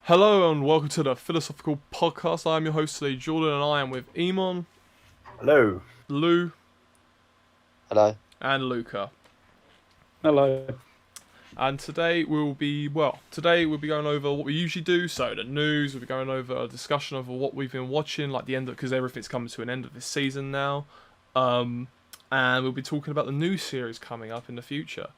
Hello and welcome to the Philosophical Podcast. I am your host today, Jordan, and I am with Eamon. Hello. Lou. Hello. And Luca. Hello. And today we'll be going over what we usually do. So the news, we'll be going over a discussion of what we've been watching, like the end of, because everything's coming to an end of this season now. And we'll be talking about the new series coming up in the future.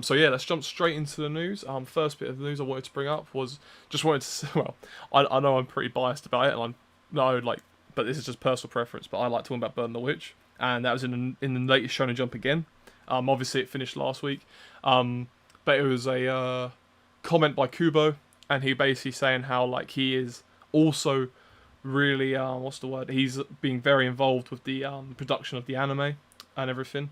So yeah, let's jump straight into the news. First bit of the news I wanted to bring up was I know I'm pretty biased about it, but this is just personal preference. But I like talking about Burn the Witch, and that was in the latest Shonen Jump again. Obviously it finished last week. But it was a comment by Kubo, and he basically saying how he is also really he's being very involved with the production of the anime and everything,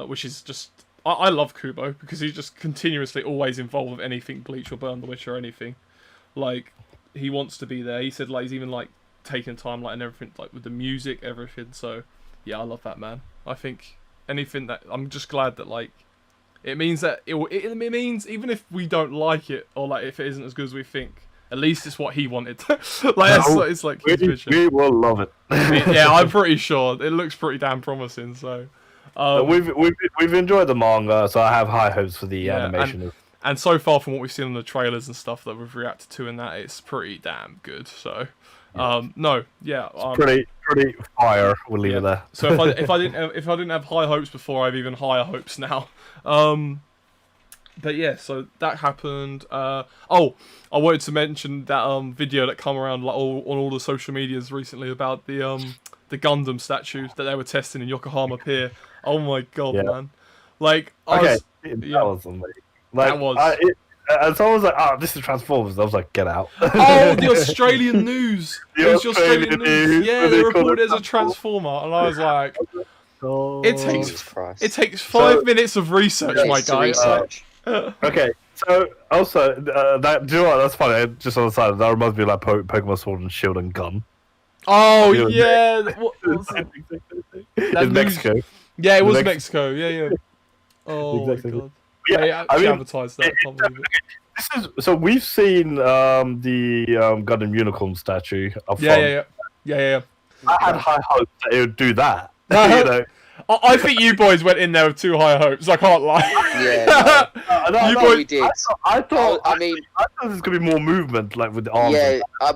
which is just. I love Kubo because he's just continuously always involved with anything Bleach or Burn the Witch or anything. He wants to be there. He said he's even taking time and everything with the music, everything. So yeah, I love that man. I think anything that I'm just glad that it means that it means even if we don't like it or if it isn't as good as we think, at least it's what he wanted. It's his vision. We will love it. Yeah, I'm pretty sure it looks pretty damn promising. So. We've enjoyed the manga, so I have high hopes for the animation. And so far, from what we've seen on the trailers and stuff that we've reacted to, and that it's pretty damn good. So, pretty fire. We'll leave it there. So if I didn't have high hopes before, I've even higher hopes now. But yeah, so that happened. I wanted to mention that video that come around on all the social medias recently about the Gundam statue that they were testing in Yokohama Pier. Oh my god, man! That was amazing. And someone was like, "This is Transformers." I was like, "Get out!" Oh, the Australian news. It was the Australian news. Yeah, they reported it as a Transformer, and I was like, "It takes 5 minutes of research, my guy." Okay, so also do you know what? That's funny. Just on the side, that reminds me of Pokemon Sword and Shield and Gun. Oh yeah, In Mexico. Yeah, it was Mexico. Yeah. Oh exactly. my god. Yeah, they actually advertised that. So we've seen the Gundam Unicorn statue up front. Yeah. I had high hopes that it would do that. I think you boys went in there with too high hopes. I can't lie. We did. I thought there was gonna be more movement, with the arms. Yeah, I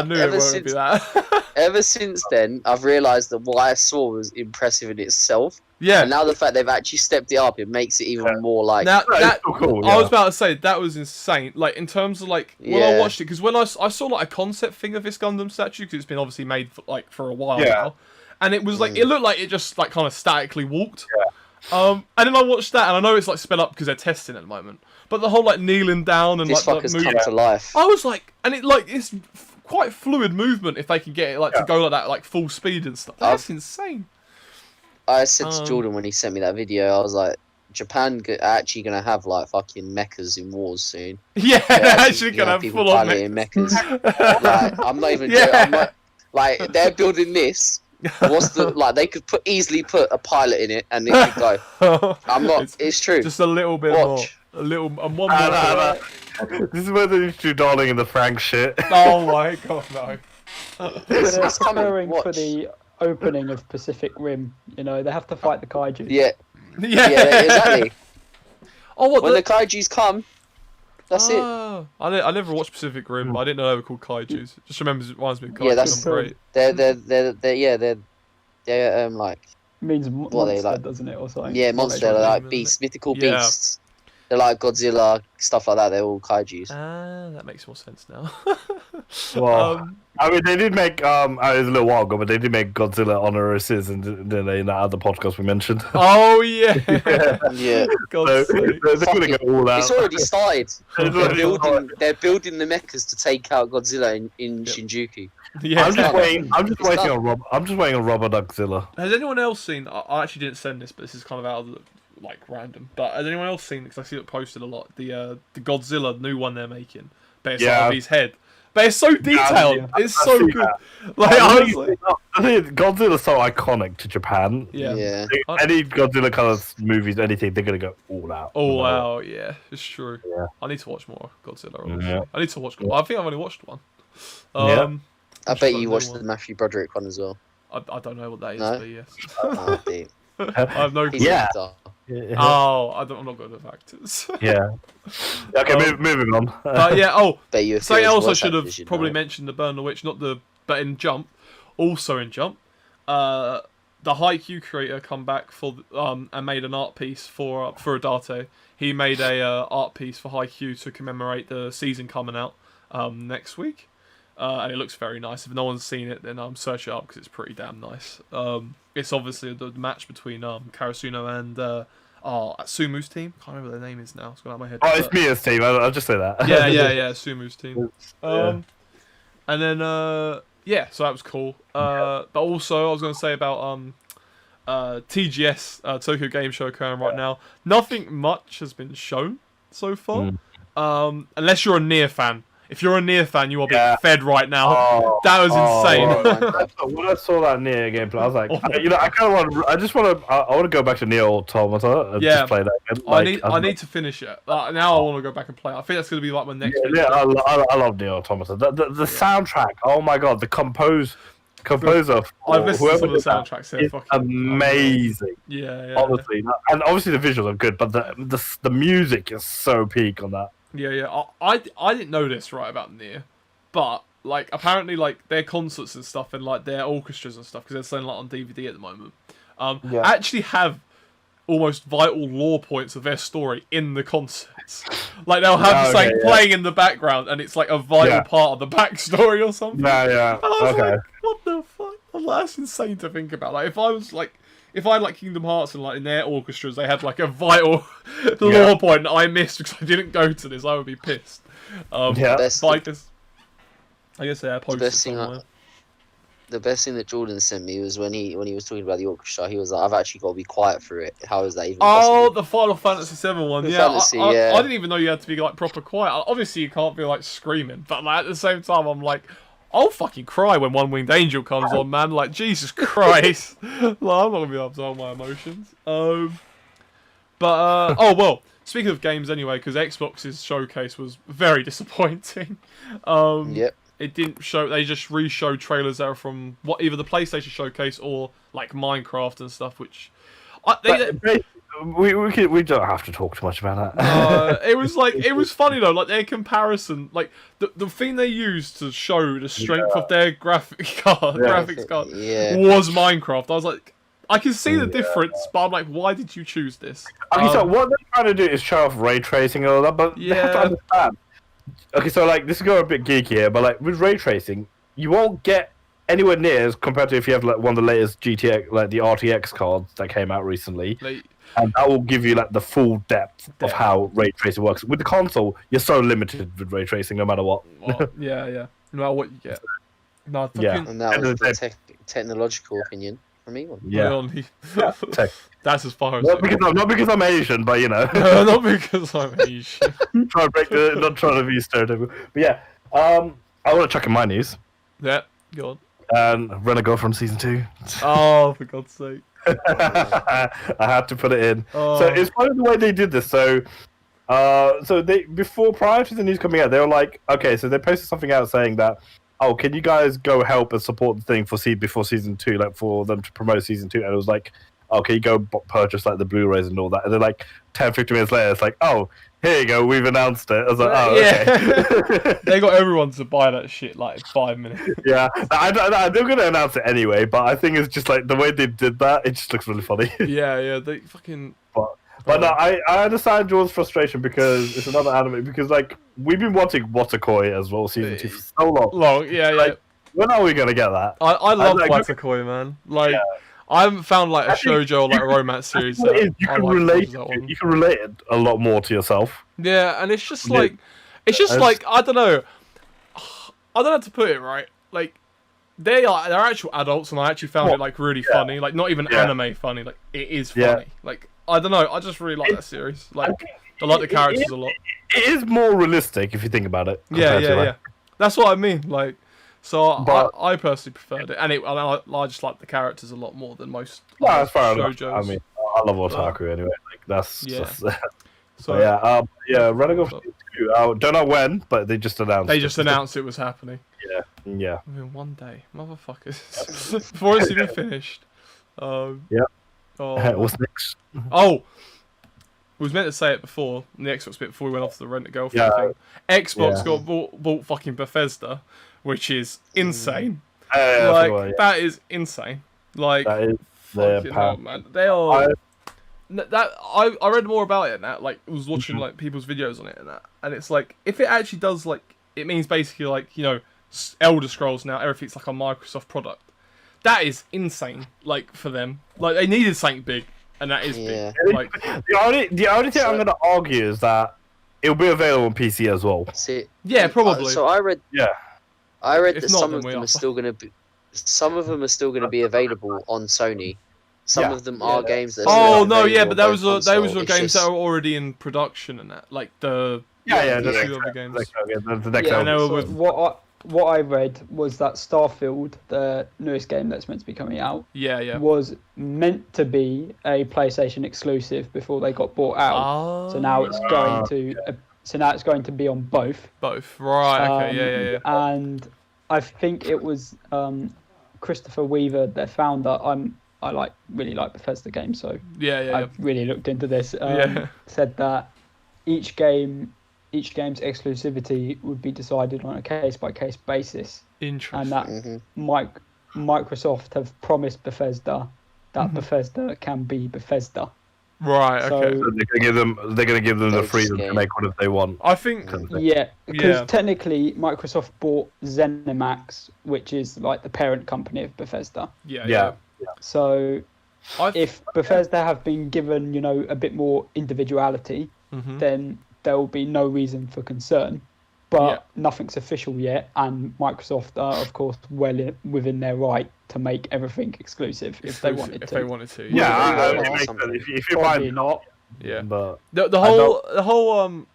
knew it wouldn't be that. Ever since then, I've realised that what I saw was impressive in itself. Yeah. And now the fact they've actually stepped it up, it makes it even more cool. I was about to say that was insane. In terms of when I watched it, because when I saw a concept thing of this Gundam statue, because it's been obviously made for a while now. And it was it looked like it just kind of statically walked. Yeah. And then I watched that, and I know it's sped up because they're testing at the moment. But the whole kneeling down and this fucker's come to life. I was and it's quite fluid movement if they can get it to go that full speed and stuff. That's insane. I said to Jordan when he sent me that video, I was like, Japan actually gonna have fucking mechas in wars soon. Yeah, they're actually gonna have full on mechas. I'm not even joking. I'm not, they're building this. What's the they could easily put a pilot in it and it could go. I'm not. It's true. Just a little bit more. A little and one more. This is where they do Darling in the Frank shit. Oh my god, no. They're preparing for the opening of Pacific Rim. They have to fight the kaiju. Yeah, exactly. When the kaijus come, that's it. I never watched Pacific Rim, but I didn't know they were called kaijus. Just reminds me of kaiju. Yeah, that's great. They're means monster, doesn't it, or something? Yeah, monster. They're beasts, mythical beasts. They're like Godzilla, stuff like that. They're all kaijus. That makes more sense now. Well, they did make it was a little while ago, but they did make Godzilla Honorises in that other podcast we mentioned. Oh yeah. Yeah. God's sake. They're gonna go all out. It's already started. They're building the mechas to take out Godzilla in Shinjuku. Yeah. I'm just waiting on Robert Godzilla. Has anyone else seen? I actually didn't send this, but this is kind of out of the random. But has anyone else seen? Because I see it posted a lot. The Godzilla new one they're making, based on his head. But it's so detailed. It's so good. I think Godzilla's so iconic to Japan. Yeah. Any Godzilla kind of movies, anything, they're gonna go all out. All out, yeah, it's true. Yeah. I need to watch more Godzilla. Yeah. I need to watch. I think I've only watched one. Yeah. I bet you watched the Matthew Broderick one as well. I don't know what that is, No? but yes. Oh, deep. I have no clue. He's Yeah. a actor. Oh, I'm not good at actors. Yeah. Okay, moving on. But yeah, Bet you if something it was else I voice should have actors, you'd probably know. mentioned the Burn the Witch, but in Jump, also in Jump, the Haikyuu creator come back for and made an art piece for Adate. He made a art piece for Haikyuu to commemorate the season coming out next week, and it looks very nice. If no one's seen it, then search it up because it's pretty damn nice. It's obviously the match between Karasuno and Sumu's team. Can't remember what their name is now. It's gone out of my head. Oh, it's Mia's team. I'll just say that. Yeah, Sumu's team. Yeah. And then yeah, so that was cool. But also I was going to say about TGS Tokyo Game Show occurring right now. Nothing much has been shown so far. Unless you're a Nier fan. If you're a Nier fan, you are being fed right now. That was insane. When I saw that Nier gameplay, I was like, I want to go back to Nier Automata and just play that again. I need to finish it. Now I want to go back and play it. I think that's going to be like my next video. Yeah, I love Nier Automata. The soundtrack, oh my god, the composer. I've listened to the soundtracks here. It's amazing. Yeah. Honestly, and obviously the visuals are good, but the music is so peak on that. Yeah. I didn't know this right about Nier, but like apparently like their concerts and stuff and like their orchestras and stuff because they're selling like on DVD at the moment. Actually have almost vital lore points of their story in the concerts. Like they'll have something playing in the background and it's like a vital part of the backstory or something. Yeah. And I was like, what the fuck? That's insane to think about. Like if I had like Kingdom Hearts and like in their orchestras they had like a vital lore point that I missed because I didn't go to this, I would be pissed. But I guess I posted somewhere. The best thing that Jordan sent me was when he was talking about the orchestra. He was like, "I've actually got to be quiet for it. How is that even possible?" The Final Fantasy VII one. I didn't even know you had to be like proper quiet. Obviously, you can't be like screaming, but like at the same time, I'm like, I'll fucking cry when One Winged Angel comes on, man. Like Jesus Christ, like, I'm not gonna be able to hold my emotions. Well. Speaking of games, anyway, because Xbox's showcase was very disappointing. Yep. It didn't show. They just re-showed trailers that are from either the PlayStation showcase or like Minecraft and stuff. Which we don't have to talk too much about that. it was funny though. Like their comparison, like the thing they used to show the strength of their graphics card was Minecraft. I was like, I can see the difference, but I'm like, why did you choose this? Okay, so what they're trying to do is show off ray tracing and all that, but they have to understand. Okay, so like this is going a bit geeky here, but like with ray tracing, you won't get anywhere near as compared to if you have like one of the latest GTX, like the RTX cards that came out recently, and that will give you like the full depth of how ray tracing works. With the console, you're so limited with ray tracing, no matter what. Well, yeah, no matter what you get. No, and that was the technological opinion from me. That's as far as not because I'm Asian, but you know. Not because I'm Asian. Not trying to be stereotypical. But yeah, I want to chuck in my news. Yeah, go on. And Renegade from season 2. Oh, for God's sake! I had to put it in. So it's funny the way they did this. So they prior to the news coming out, they were like, okay, so they posted something out saying that, oh, can you guys go help and support the thing before season 2, like for them to promote season 2? And it was like, okay, you go purchase like the Blu-rays and all that. And then like 10-15 minutes later, it's like, oh, here you go, we've announced it. I was like, oh, okay. They got everyone to buy that shit like in 5 minutes. Yeah, they're going to announce it anyway, but I think it's just like the way they did that, it just looks really funny. Yeah, they fucking... But no, I understand Jordan's frustration because it's another anime, because like we've been wanting Watakoi as well season 2 for so long. Yeah. When are we going to get that? I love Watakoi, man. Like... I haven't found like a shoujo or like a romance series that you can relate it a lot more to yourself. Yeah, and it's just like I don't know how to put it right. Like they're actual adults, and I actually found it like really funny. Like not even anime funny. Like it is funny. Like I don't know. I just really like that series. Like I like the characters a lot. It is more realistic if you think about it. Yeah. That's what I mean. Like. So But- I personally preferred it, and I just like the characters a lot more than most. No, that's fair enough. shoujos. I mean, I love Otaku anyway. Like that's Yeah. just. So yeah. Running off 2. Don't know when, but they just announced. they just announced it was happening. Yeah. Within one day, motherfuckers. Before it's even finished. Oh, What's next? oh, we was meant to say it before in the Xbox bit before we went off to the rent a girlfriend thing. Xbox got bought fucking Bethesda, which is insane. That is insane. Like that is their fucking hell, man. They are. I read more about it and that. Like, I was watching like people's videos on it and that, and it's like if it actually does like it means basically like Elder Scrolls now everything's like a Microsoft product. That is insane. Like for them, like they needed something big. And that is big. Like, the only thing I'm going to argue is that it'll be available on PC as well. Yeah, probably. So I read that some of them are still going to be available on Sony. Some of them are games that. Oh no, yeah, but those were games that are already in production and that, like the the games. The next What I read was that Starfield, the newest game that's meant to be coming out, was meant to be a PlayStation exclusive before they got bought out. So now it's going to be on both. Both, right? Okay, yeah. And I think it was Christopher Weaver, their founder. I really like Bethesda games, so I really looked into this. Said that each game's exclusivity would be decided on a case-by-case basis. Interesting. And that Microsoft have promised Bethesda that Bethesda can be Bethesda. Right. Okay. So they're gonna give them the freedom to make whatever they want. I think. Because technically Microsoft bought ZeniMax, which is like the parent company of Bethesda. Yeah. So if Bethesda have been given, a bit more individuality, then there will be no reason for concern, but nothing's official yet, and Microsoft are, of course, well within their right to make everything exclusive if they wanted to. If you buy not. Yeah, but the whole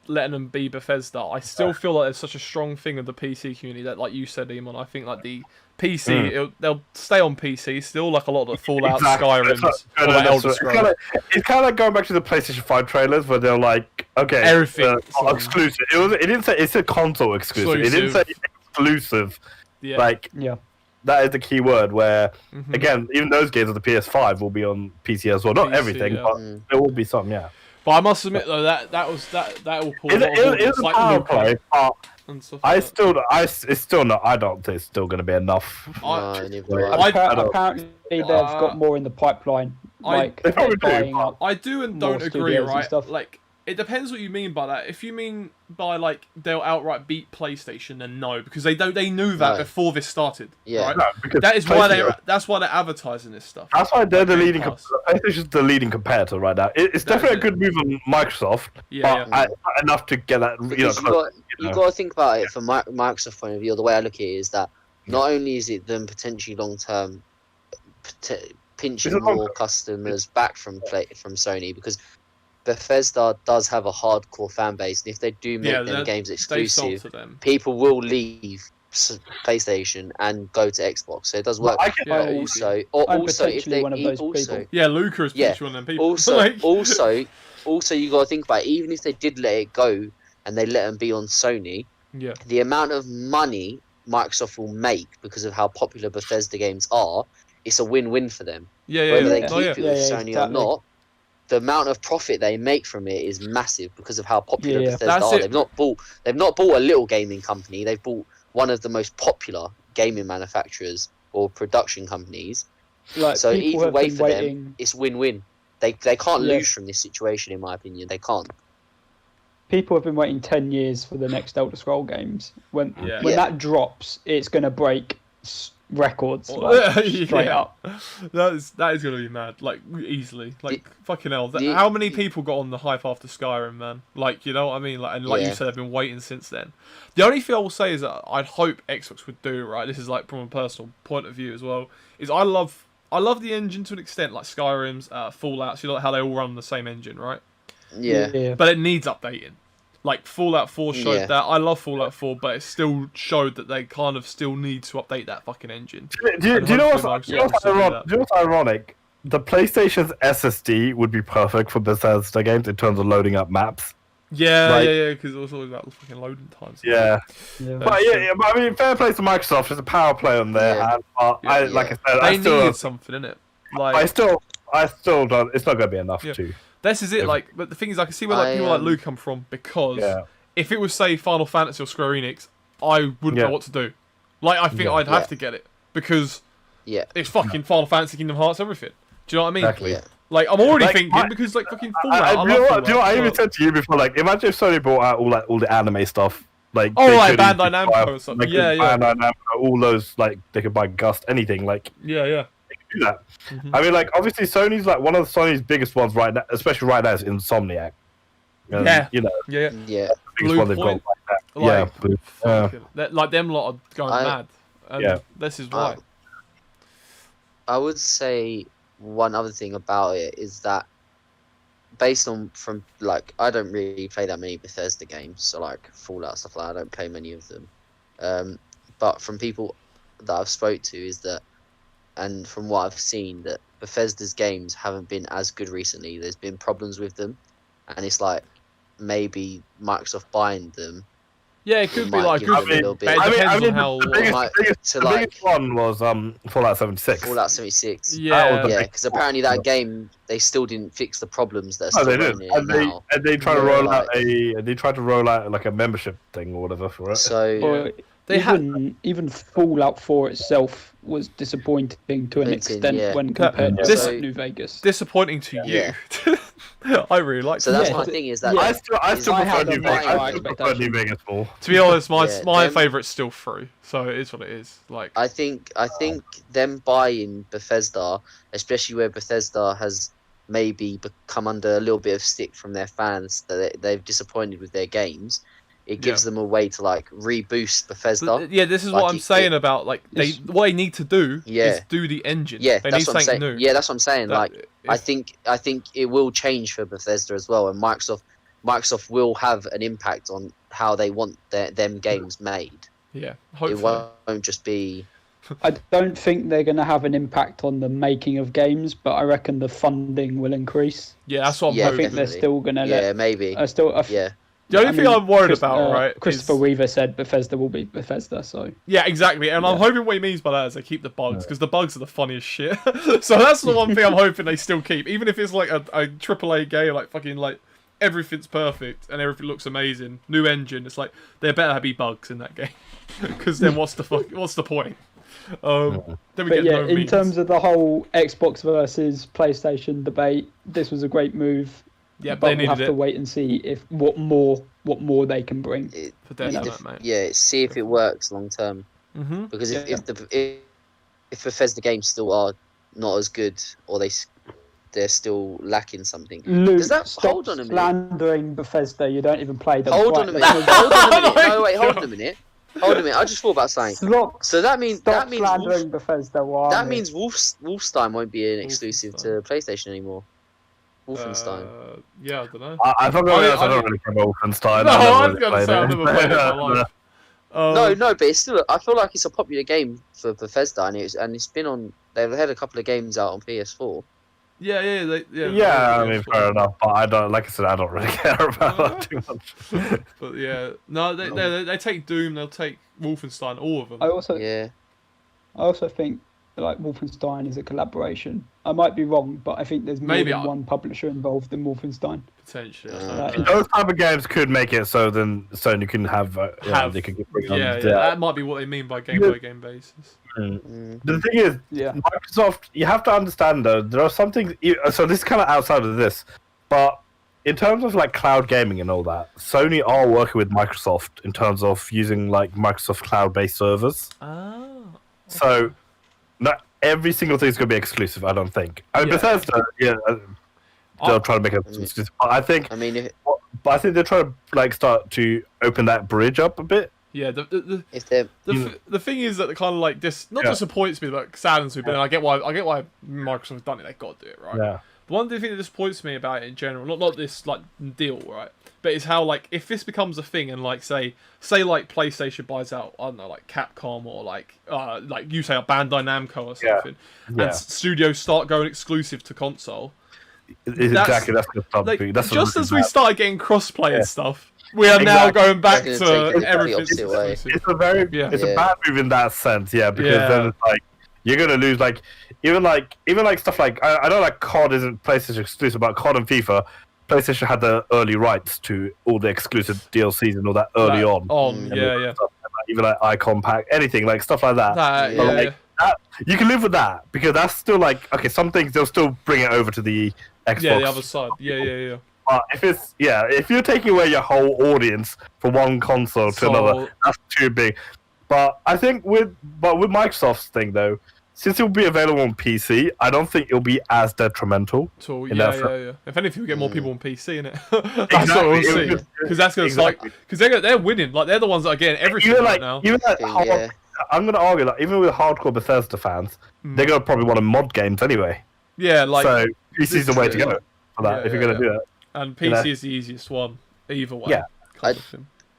letting them be Bethesda, I still feel like there's such a strong thing of the PC community that, like you said, Eamon, I think like the PC, they'll stay on PC still, like a lot of the Fallout, Skyrims, or like Elder Scrolls. It's kind of like going back to the PlayStation 5 trailers where they're like, okay, everything exclusive. It didn't say it's a console exclusive. It didn't say exclusive. That is the key word. Where again, even those games on the PS5 will be on PC as well. Not everything, but there will be some. Yeah. But I must admit though that will pull. It's a power play. I don't think it's still going to be enough. Apparently, they've got more in the pipeline. I do and don't agree, right? Like, it depends what you mean by that. If you mean by like they'll outright beat PlayStation, then no, because they knew that before this started. Yeah, right? No, that's why they're advertising this stuff. That's why they're the leading. PlayStation's the leading competitor right now. It's definitely a good move on Microsoft, but enough to get that. You got to think about it from Microsoft point of view. The way I look at it is that not only is it them potentially long term pinching more customers back from Sony, because Bethesda does have a hardcore fan base, and if they do make them games exclusive, people will leave PlayStation and go to Xbox. So it does work. But also, if they Luca is one of them people. Also, you got to think about it, even if they did let it go and they let them be on Sony, the amount of money Microsoft will make because of how popular Bethesda games are, it's a win-win for them. Whether they keep it with Sony or not, the amount of profit they make from it is massive because of how popular Bethesda are. They've not bought a little gaming company. They've bought one of the most popular gaming manufacturers or production companies. So either way for them, it's win-win. They can't lose from this situation, in my opinion. They can't. People have been waiting 10 years for the next Elder Scroll games. When that drops, it's going to break records straight up. That is going to be mad, like easily, like fucking hell. How many people got on the hype after Skyrim, man? Like, you know what I mean? Like, and like you said, they've been waiting since then. The only thing I will say is that I'd hope Xbox would do, right, this is like from a personal point of view as well, is I love the engine to an extent, like Skyrim's, Fallout, you know how they all run on the same engine, right? Yeah. But it needs updating. Like Fallout 4 showed that. I love Fallout 4, but it still showed that they kind of still need to update that fucking engine. Do you know what's ironic? The PlayStation's SSD would be perfect for Bethesda games in terms of loading up maps. Yeah, because it was always about the fucking loading times. Yeah. But I mean, fair play to Microsoft. There's a power play on there, and like I said, they needed something in it. Like I still don't. It's not going to be enough to. This is it. Like, but the thing is, I can see where like people like Luke come from, because if it was say Final Fantasy or Square Enix, I wouldn't know what to do. Like, I think I'd have to get it because it's fucking Final Fantasy, Kingdom Hearts, everything. Do you know what I mean? Exactly. Yeah. Like, I'm already thinking because like fucking Fallout. Do you know what I even said to you before? Like, imagine if Sony brought out all the anime stuff. Like, like Bandai Namco or something. Like, Bandai Namco, all those, like, they could buy Gust, anything. Like, yeah. They could do that. I mean, like, obviously Sony's like one of Sony's biggest ones right now, especially right now, is Insomniac. You know. Yeah. The biggest one they've got like that. Like them lot are going mad. And this is why. I would say one other thing about it is that based on from like I don't really play that many Bethesda games, so like Fallout stuff like that, I don't play many of them. But from people that I've spoke to is that, and from what I've seen, that Bethesda's games haven't been as good recently. There's been problems with them, and it's like maybe Microsoft buying them. Yeah, it could be like good. It depends on how. The biggest one was Fallout 76. Fallout 76. Yeah, because apparently that game they still didn't fix the problems that are still running in now. And they tried to roll out they tried to roll out like a membership thing or whatever for it. So even Fallout 4 itself was disappointing to an extent when compared to New Vegas. Disappointing to you. I really like. So that's my thing is that I still prefer New Vegas 4. To be honest, my favourite's still 3, so it is what it is. Like I think them buying Bethesda, especially where Bethesda has maybe become under a little bit of stick from their fans that they've disappointed with their games. It gives them a way to like reboost Bethesda. This is what I'm saying about like what they need to do is do the engine. Yeah, they that's need what I'm something saying. new. Yeah, that's what I'm saying. I think it will change for Bethesda as well, and Microsoft will have an impact on how they want them games made. Yeah, hopefully. It won't just be. I don't think they're going to have an impact on the making of games, but I reckon the funding will increase. Yeah, that's what I'm hoping. I think they're still going to. Yeah, maybe. The only thing I'm worried about, right? Christopher Weaver said Bethesda will be Bethesda, so. Yeah, exactly. And I'm hoping what he means by that is they keep the bugs, because the bugs are the funniest shit. So that's the one thing I'm hoping they still keep. Even if it's like a AAA game, like fucking like everything's perfect and everything looks amazing. New engine, it's like, there better be bugs in that game. Because then what's the point? Then we get no in means. terms of the whole Xbox versus PlayStation debate, this was a great move. Yeah, but we'll have to wait and see if what more they can bring. Mate. See if it works long term. Mm-hmm. Because if Bethesda games still are not as good, or they're still lacking something. Luke, hold on a minute. Slandering Bethesda. You don't even play them. Hold on a minute. Hold on a minute. No, wait. Hold on a minute. Hold on a minute. I just thought about something. So that means slandering Bethesda. That means Wolfenstein won't be an exclusive to PlayStation anymore. Wolfenstein. Yeah, I don't know. I don't really care about Wolfenstein. No, I was going to say I've never played it in my life. No, but it's still. I feel like it's a popular game for Bethesda, and it's been on. They've had a couple of games out on PS4. Yeah. I mean, fair enough, but I don't. Like I said, I don't really care about that too much. But yeah, no, they take Doom, they'll take Wolfenstein, all of them. I also think like Wolfenstein is a collaboration. I might be wrong, but I think there's more than one publisher involved in Wolfenstein. Potentially. Those type of games could make it so then Sony can have they could bring on. That might be what they mean by game basis. The thing is, Microsoft, you have to understand though, there are some things. So this is kind of outside of this, but in terms of like cloud gaming and all that, Sony are working with Microsoft in terms of using like Microsoft cloud-based servers. Oh. So not every single thing is going to be exclusive, I don't think. I mean, Bethesda, they'll try to make it exclusive. But I think, I think they're trying to like start to open that bridge up a bit. Yeah, the thing is that it kind of like not disappoints me, but saddens me. But I get why Microsoft have done it. They've got to do it, right? Yeah. The one thing that disappoints me about it in general, not this like deal, right? But it's how like if this becomes a thing and like say like PlayStation buys out, I don't know, like Capcom or like you say a Bandai Namco or something, and studios start going exclusive to console. Exactly, that's going to start like, being. That's just as we started getting crossplay and stuff, we are now going back to everything. It's a very it's a bad move in that sense, because then it's like you're going to lose like even stuff like I know like COD isn't PlayStation exclusive, but COD and FIFA. PlayStation had the early rights to all the exclusive DLCs and all that early on. Even like Icon Pack, anything like stuff like that. Like, you can live with that because that's still like okay. Some things they'll still bring it over to the Xbox. Yeah, the other side. Yeah. But if you're taking away your whole audience from one console to another, that's too big. But I think with Microsoft's thing though. Since it will be available on PC, I don't think it'll be as detrimental. So, yeah. If anything, we get more people on PC, innit? That's what we'll see. Because that's going to because they're winning. Like they're the ones that are getting everything right now. I'm going to argue that even with hardcore Bethesda fans, they're going to probably want to mod games anyway. Yeah, like so PC's the way to go for that if you're going to do it. And PC is the easiest one, either way. Yeah.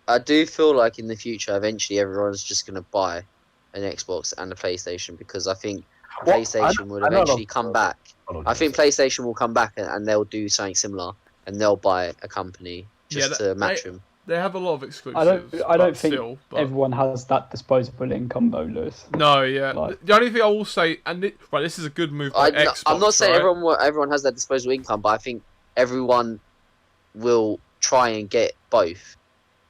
I do feel like in the future, eventually, everyone's just going to buy an Xbox and a PlayStation because I think PlayStation will eventually come back. I think PlayStation will come back and they'll do something similar and they'll buy a company just to match them. They have a lot of exclusives. I don't think everyone has that disposable income though, Lewis. No, the only thing I will say, this is a good move by Xbox. I'm not saying everyone has that disposable income, but I think everyone will try and get both.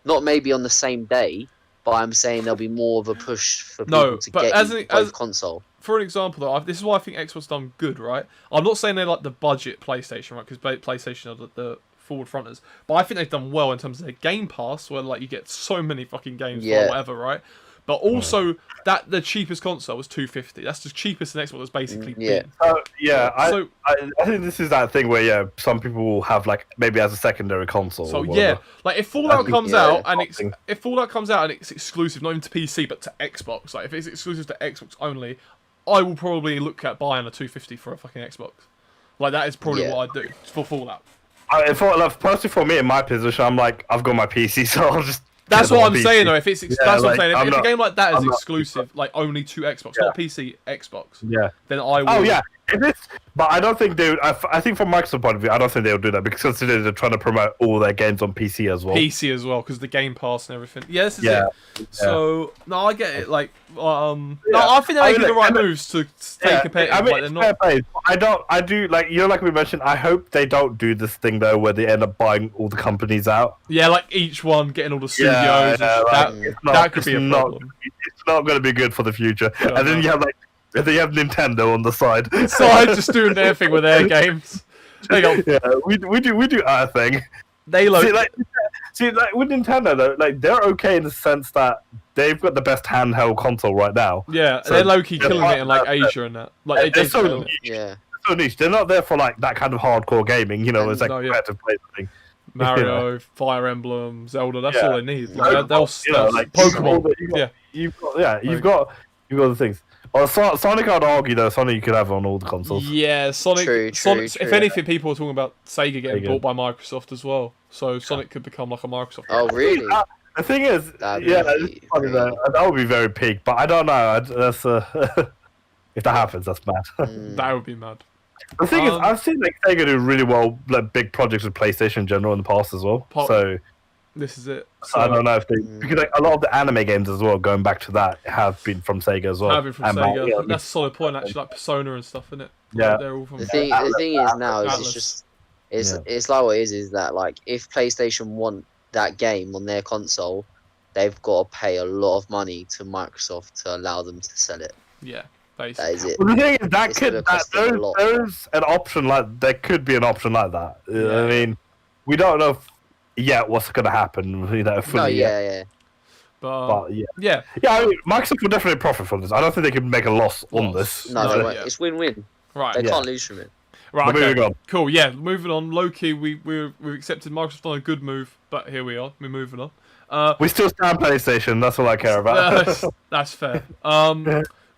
Not maybe on the same day. But I'm saying there'll be more of a push for people to get both console. For an example, though, this is why I think Xbox done good, right? I'm not saying they're like the budget PlayStation, right? Because PlayStation are the forward fronters. But I think they've done well in terms of their Game Pass, where like you get so many fucking games or whatever, right? But also that the cheapest console was $250. That's the cheapest an Xbox has basically been. I think this is that thing where some people will have like maybe as a secondary console. So like if Fallout comes out and it's exclusive, not even to PC but to Xbox. Like if it's exclusive to Xbox only, I will probably look at buying a $250 for a fucking Xbox. Like that is probably what I'd do for Fallout. Personally, for me in my position, I'm like I've got my PC, so I'll just. That's what I'm saying though. If it's that's what I'm saying. If a game like that is exclusive, like only to Xbox, not PC, Xbox. Then I will. Oh yeah, but I don't think they. I think from Microsoft's point of view, I don't think they'll do that because considering they're trying to promote all their games on PC as well. PC as well because the Game Pass and everything. Yeah, this is it. So no, I get it. Like, no, I think they're making the right moves to stay competitive. I mean, like, they're not. I do like like we mentioned. I hope they don't do this thing though, where they end up buying all the companies out. Yeah, like each one getting all the studios. That could be a problem. It's not going to be good for the future. And then you have Nintendo on the side. Just doing their thing with their games. We do our thing. See, like with Nintendo though, like they're okay in the sense that they've got the best handheld console right now. Yeah, so they're low key killing it in like Asia and that. Like they're so niche. Yeah, so niche. They're not there for like that kind of hardcore gaming. You know, it's like competitive play thing. Mario, Fire Emblem, Zelda. That's all they need. Like, Pokemon. You've got the things. Well, Sonic, I'd argue though. Sonic you could have on all the consoles. Yeah, Sonic. True. If anything, people are talking about Sega getting bought by Microsoft as well. So Sonic could become like a Microsoft. Oh, really? The thing is, that would be very peak. But I don't know. That's if that happens, that's mad. That would be mad. The thing is, I've seen like Sega do really well, like big projects with PlayStation in general in the past as well. So this is it. So I don't know if because like a lot of the anime games as well, going back to that, have been from Sega as well. Have been from Sega. That's a solid point actually, like Persona and stuff, isn't it? Yeah. They're all from the thing is now is it's like what it is that like if PlayStation want that game on their console, they've got to pay a lot of money to Microsoft to allow them to sell it. Yeah. That is it. Well, the thing is, there's an option there could be an option like that. I mean, we don't know what's going to happen. Fully. But yeah. I mean, Microsoft will definitely profit from this. I don't think they can make a loss on this. No, they won't. It's win-win. Right. They can't lose from it. Right. Okay. Moving on. Cool. Yeah. Moving on. Low-key, we've accepted Microsoft on a good move, but here we are. We're moving on. We still stand PlayStation. That's all I care about. That's fair.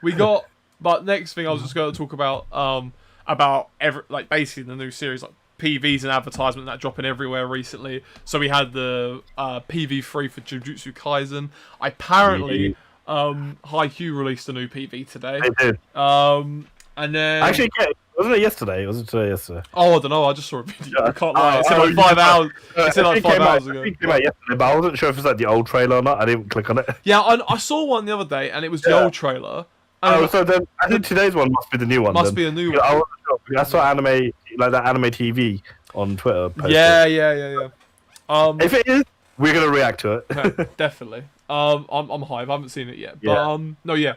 We got. But next thing I was just going to talk about, about basically the new series, like PVs and advertisement that dropping everywhere recently. So we had the PV3 for Jujutsu Kaisen. Apparently, Highschool released a new PV today. They did. And then Actually, wasn't it yesterday? Was it today yesterday? Oh, I don't know. I just saw a video. I can't lie. It said like 5 hours. It said like 5 hours ago. It came out yesterday, but I wasn't sure if it's like the old trailer or not. I didn't click on it. Yeah, I saw one the other day, and it was the old trailer. So then I think today's one must be the new one. Must be a new one. I wasn't sure. I saw anime, like that anime TV on Twitter. Posted. Yeah. If it is, we're gonna react to it. No, definitely. I'm hyped. I haven't seen it yet, but no, yeah.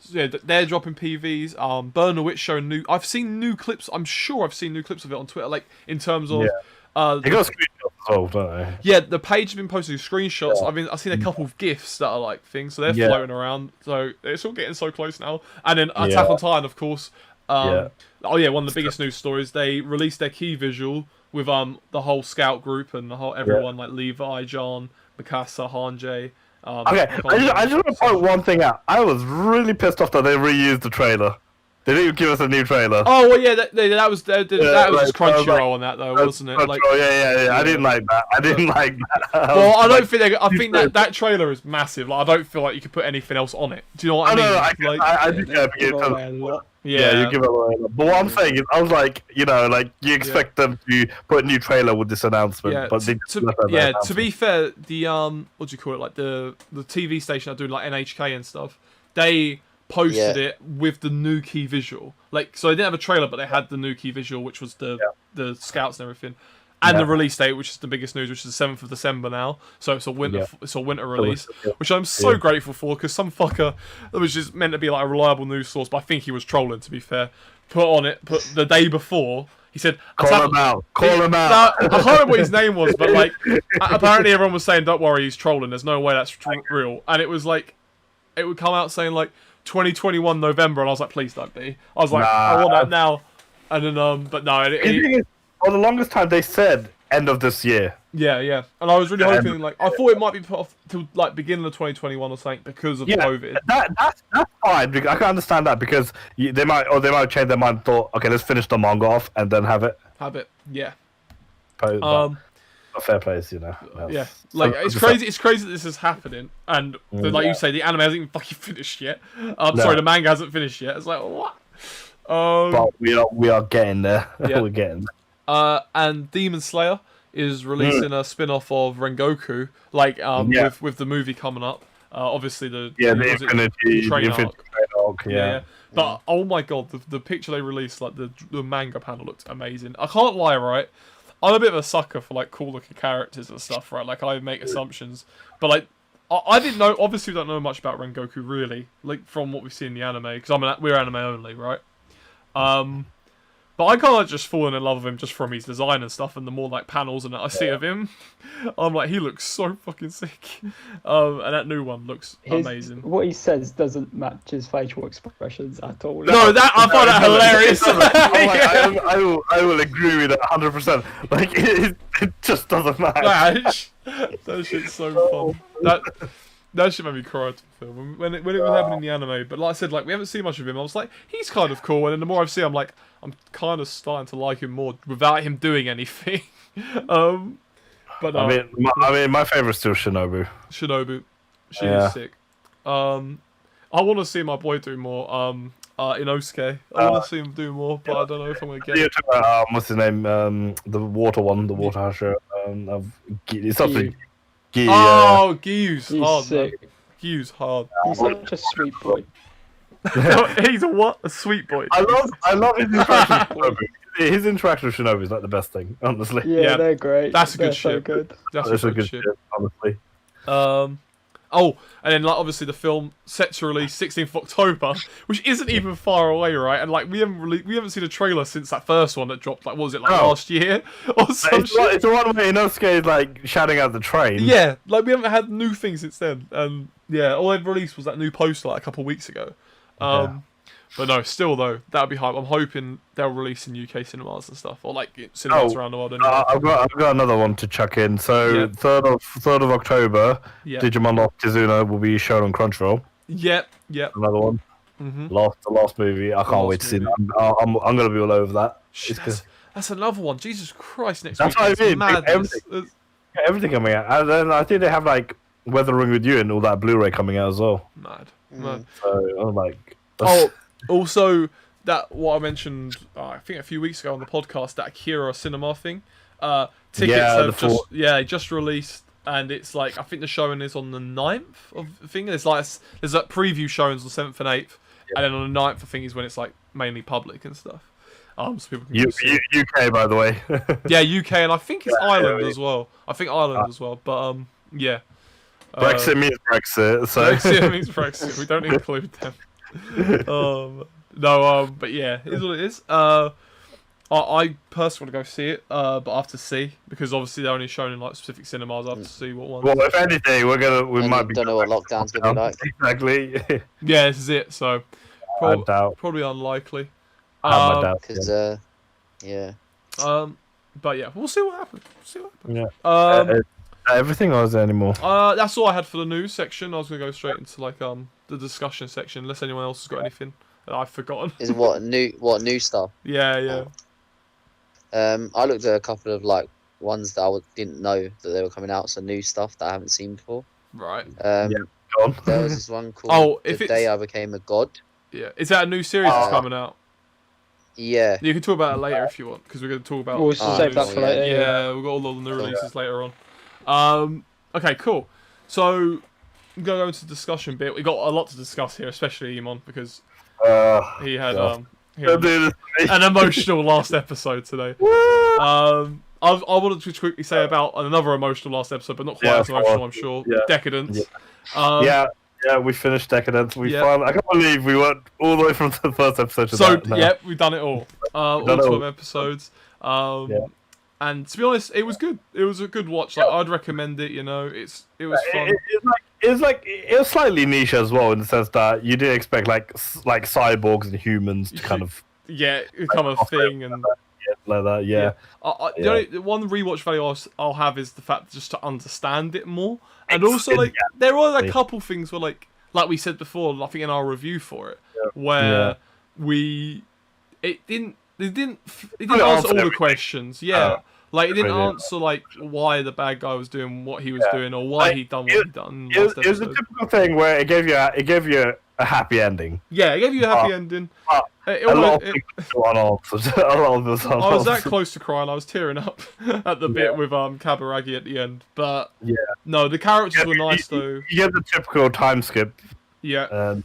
So, yeah, they're dropping PVs. Burner Witch showing new. I've seen new clips. I'm sure I've seen new clips of it on Twitter. Like in terms of. They got screenshots as well, don't they? Yeah, the page has been posting screenshots. I've seen a couple of GIFs that are like things, so they're floating around. So it's all getting so close now. And then Attack on Titan, of course. Oh yeah, one of the biggest news stories. They released their key visual with the whole scout group and the whole everyone like Levi, John, Mikasa, Hanjay. Okay, I just want to point one thing out. I was really pissed off that they reused the trailer. They didn't even give us a new trailer. Oh well, yeah, that was just Crunchyroll on that though, wasn't it? Like, yeah. I didn't like that. I didn't like that. Well, I don't think I think that trailer is massive. Like, I don't feel like you could put anything else on it. Do you know what I mean? I do get it. Yeah, you give it away. But what I'm saying is, I was like, you you expect them to put a new trailer with this announcement, but to be fair, the what do you call it? Like the TV station that do like NHK and stuff, they posted it with the new key visual. Like, so they didn't have a trailer, but they had the new key visual, which was the scouts and everything, and the release date, which is the biggest news, which is the 7th of December now. So it's a winter release, which I'm so grateful for, because some fucker that was just meant to be like a reliable news source, but I think he was trolling, to be fair. Put the day before. He said, Call him out. I can't remember what his name was, but like, apparently everyone was saying, don't worry, he's trolling. There's no way that's real. And it was like, it would come out saying like 2021 November, and I was like, please don't be. I was like, I want that now. And then, but no. For the longest time, they said end of this year. Yeah. And I was really hoping, like, I thought it might be put off to like beginning of 2021 or something because of COVID. That's fine. I can understand that, because they might change their mind and thought, okay, let's finish the manga off and then have it. Yeah. Fair place, Yeah, like it's crazy. It's crazy that this is happening, and like you say, the anime hasn't even fucking finished yet. Sorry, the manga hasn't finished yet. It's like what? But we are getting there. Yeah. We're getting there. And Demon Slayer is releasing a spin-off of Rengoku, like with the movie coming up. Obviously the Infinity Train arc. Yeah. But oh my god, the picture they released, like the manga panel looked amazing. I can't lie, right? I'm a bit of a sucker for like cool looking characters and stuff, right? Like I make assumptions, but like I didn't know. Obviously, we don't know much about Rengoku really, like from what we've seen in the anime, because we're anime only, right? But I kind of just fallen in love with him just from his design and stuff, and the more like panels and that I see of him, I'm like, he looks so fucking sick. And that new one looks amazing. What he says doesn't match his facial expressions at all. No, I find that hilarious. I will agree with that 100%. Like it just doesn't match. That shit's so fun. That shit made me cry to the film when it was happening in the anime. But like I said, like we haven't seen much of him. I was like, he's kind of cool, and then the more I've seen, I'm kind of starting to like him more without him doing anything. But I mean, my favorite's still Shinobu. She is sick. I want to see my boy do more. Inosuke. I want to see him do more, but I don't know if I'm gonna get it. What's his name? The water one, the water Hasher. It's something. Gyu's hard. Sick. Gyu's hard. He's such a sweet boy. He's a what? A sweet boy. I love his interaction with Shinobu. His interaction with Shinobu is like the best thing, honestly. Yeah, they're great. That's a good so shit. Good. That's a good shit, honestly. And then like obviously the film set to release 16th of October, which isn't even far away, right? And like we haven't seen a trailer since that first one that dropped. Like, what was it last year or something? It's the one where Inosuke is like shouting out the train. Yeah, like we haven't had new things since then. And yeah, all they've released was that new poster like a couple of weeks ago. But no, still though, that'd be hype. I'm hoping they'll release in UK cinemas and stuff, or like cinemas around the world. Anyway. I've got another one to chuck in. So 3rd of October, Digimon Lost Kizuna will be shown on Crunchyroll. Yep. Another one. The last movie. I can't wait to see that. I'm gonna be all over that. That's another one. Jesus Christ! Next that's week. That's what I mean. Everything coming out, and then I think they have like Weathering with You and all that Blu-ray coming out as well. Mad. So I'm like, also that what I mentioned, I think a few weeks ago on the podcast, that Akira cinema thing. Tickets have just released, and it's like I think the showing is on the 9th of the thing. There's like preview showings on 7th and 8th, and then on the 9th I think is when it's like mainly public and stuff. So people can UK, by the way. Yeah, UK, and I think it's Ireland as well. I think Ireland as well, but yeah. Brexit means Brexit, so Brexit means Brexit. We don't include them. But yeah, it is what it is. I personally want to go see it, but I have to see because obviously they're only shown in like specific cinemas. I have to see what ones. Well, if anything, we might be. Don't know what lockdown's gonna be like. Exactly. Yeah, this is it. So probably unlikely. Because yeah. But yeah, we'll see what happens. Yeah. Everything, or is there any more? That's all I had for the news section. I was gonna go straight into like the discussion section, unless anyone else has got anything that I've forgotten. Is what new stuff? Yeah. I looked at a couple of like ones that I didn't know that they were coming out, so new stuff that I haven't seen before. Right. There was this one called The Day I Became a God. Yeah. Is that a new series that's coming out? Yeah. You can talk about it later if you want, because we're going to talk about. We'll save that for later. Yeah, we've got all the new releases later on. Okay, cool. So I'm going to go into the discussion bit. We got a lot to discuss here, especially Iman, because he had an emotional last episode today. I wanted to quickly say about another emotional last episode, but not quite as emotional, I'm sure. Yeah. Deca-Dence. Yeah, we finished Deca-Dence. I can't believe we went all the way from the first episode to that. So, we've done it all. All 12 episodes. And to be honest, it was good. It was a good watch. Like, I'd recommend it, you know. It was fun. It was slightly niche as well, in the sense that you didn't expect like cyborgs and humans to kind of become a thing and like that. Yeah. The only one rewatch value I'll have is the fact just to understand it more, and also like there are a couple things where like we said before, I think in our review for it, where it didn't answer all the questions. Like, it didn't answer, like, why the bad guy was doing what he was doing, or why he'd done what he'd done. It was a typical thing where it gave you a happy ending. Yeah, it gave you a happy ending. A lot of those I was that close to crying. I was tearing up at the bit with Kaburagi at the end. But, no, the characters were nice, though. You get the typical time skip. Yeah.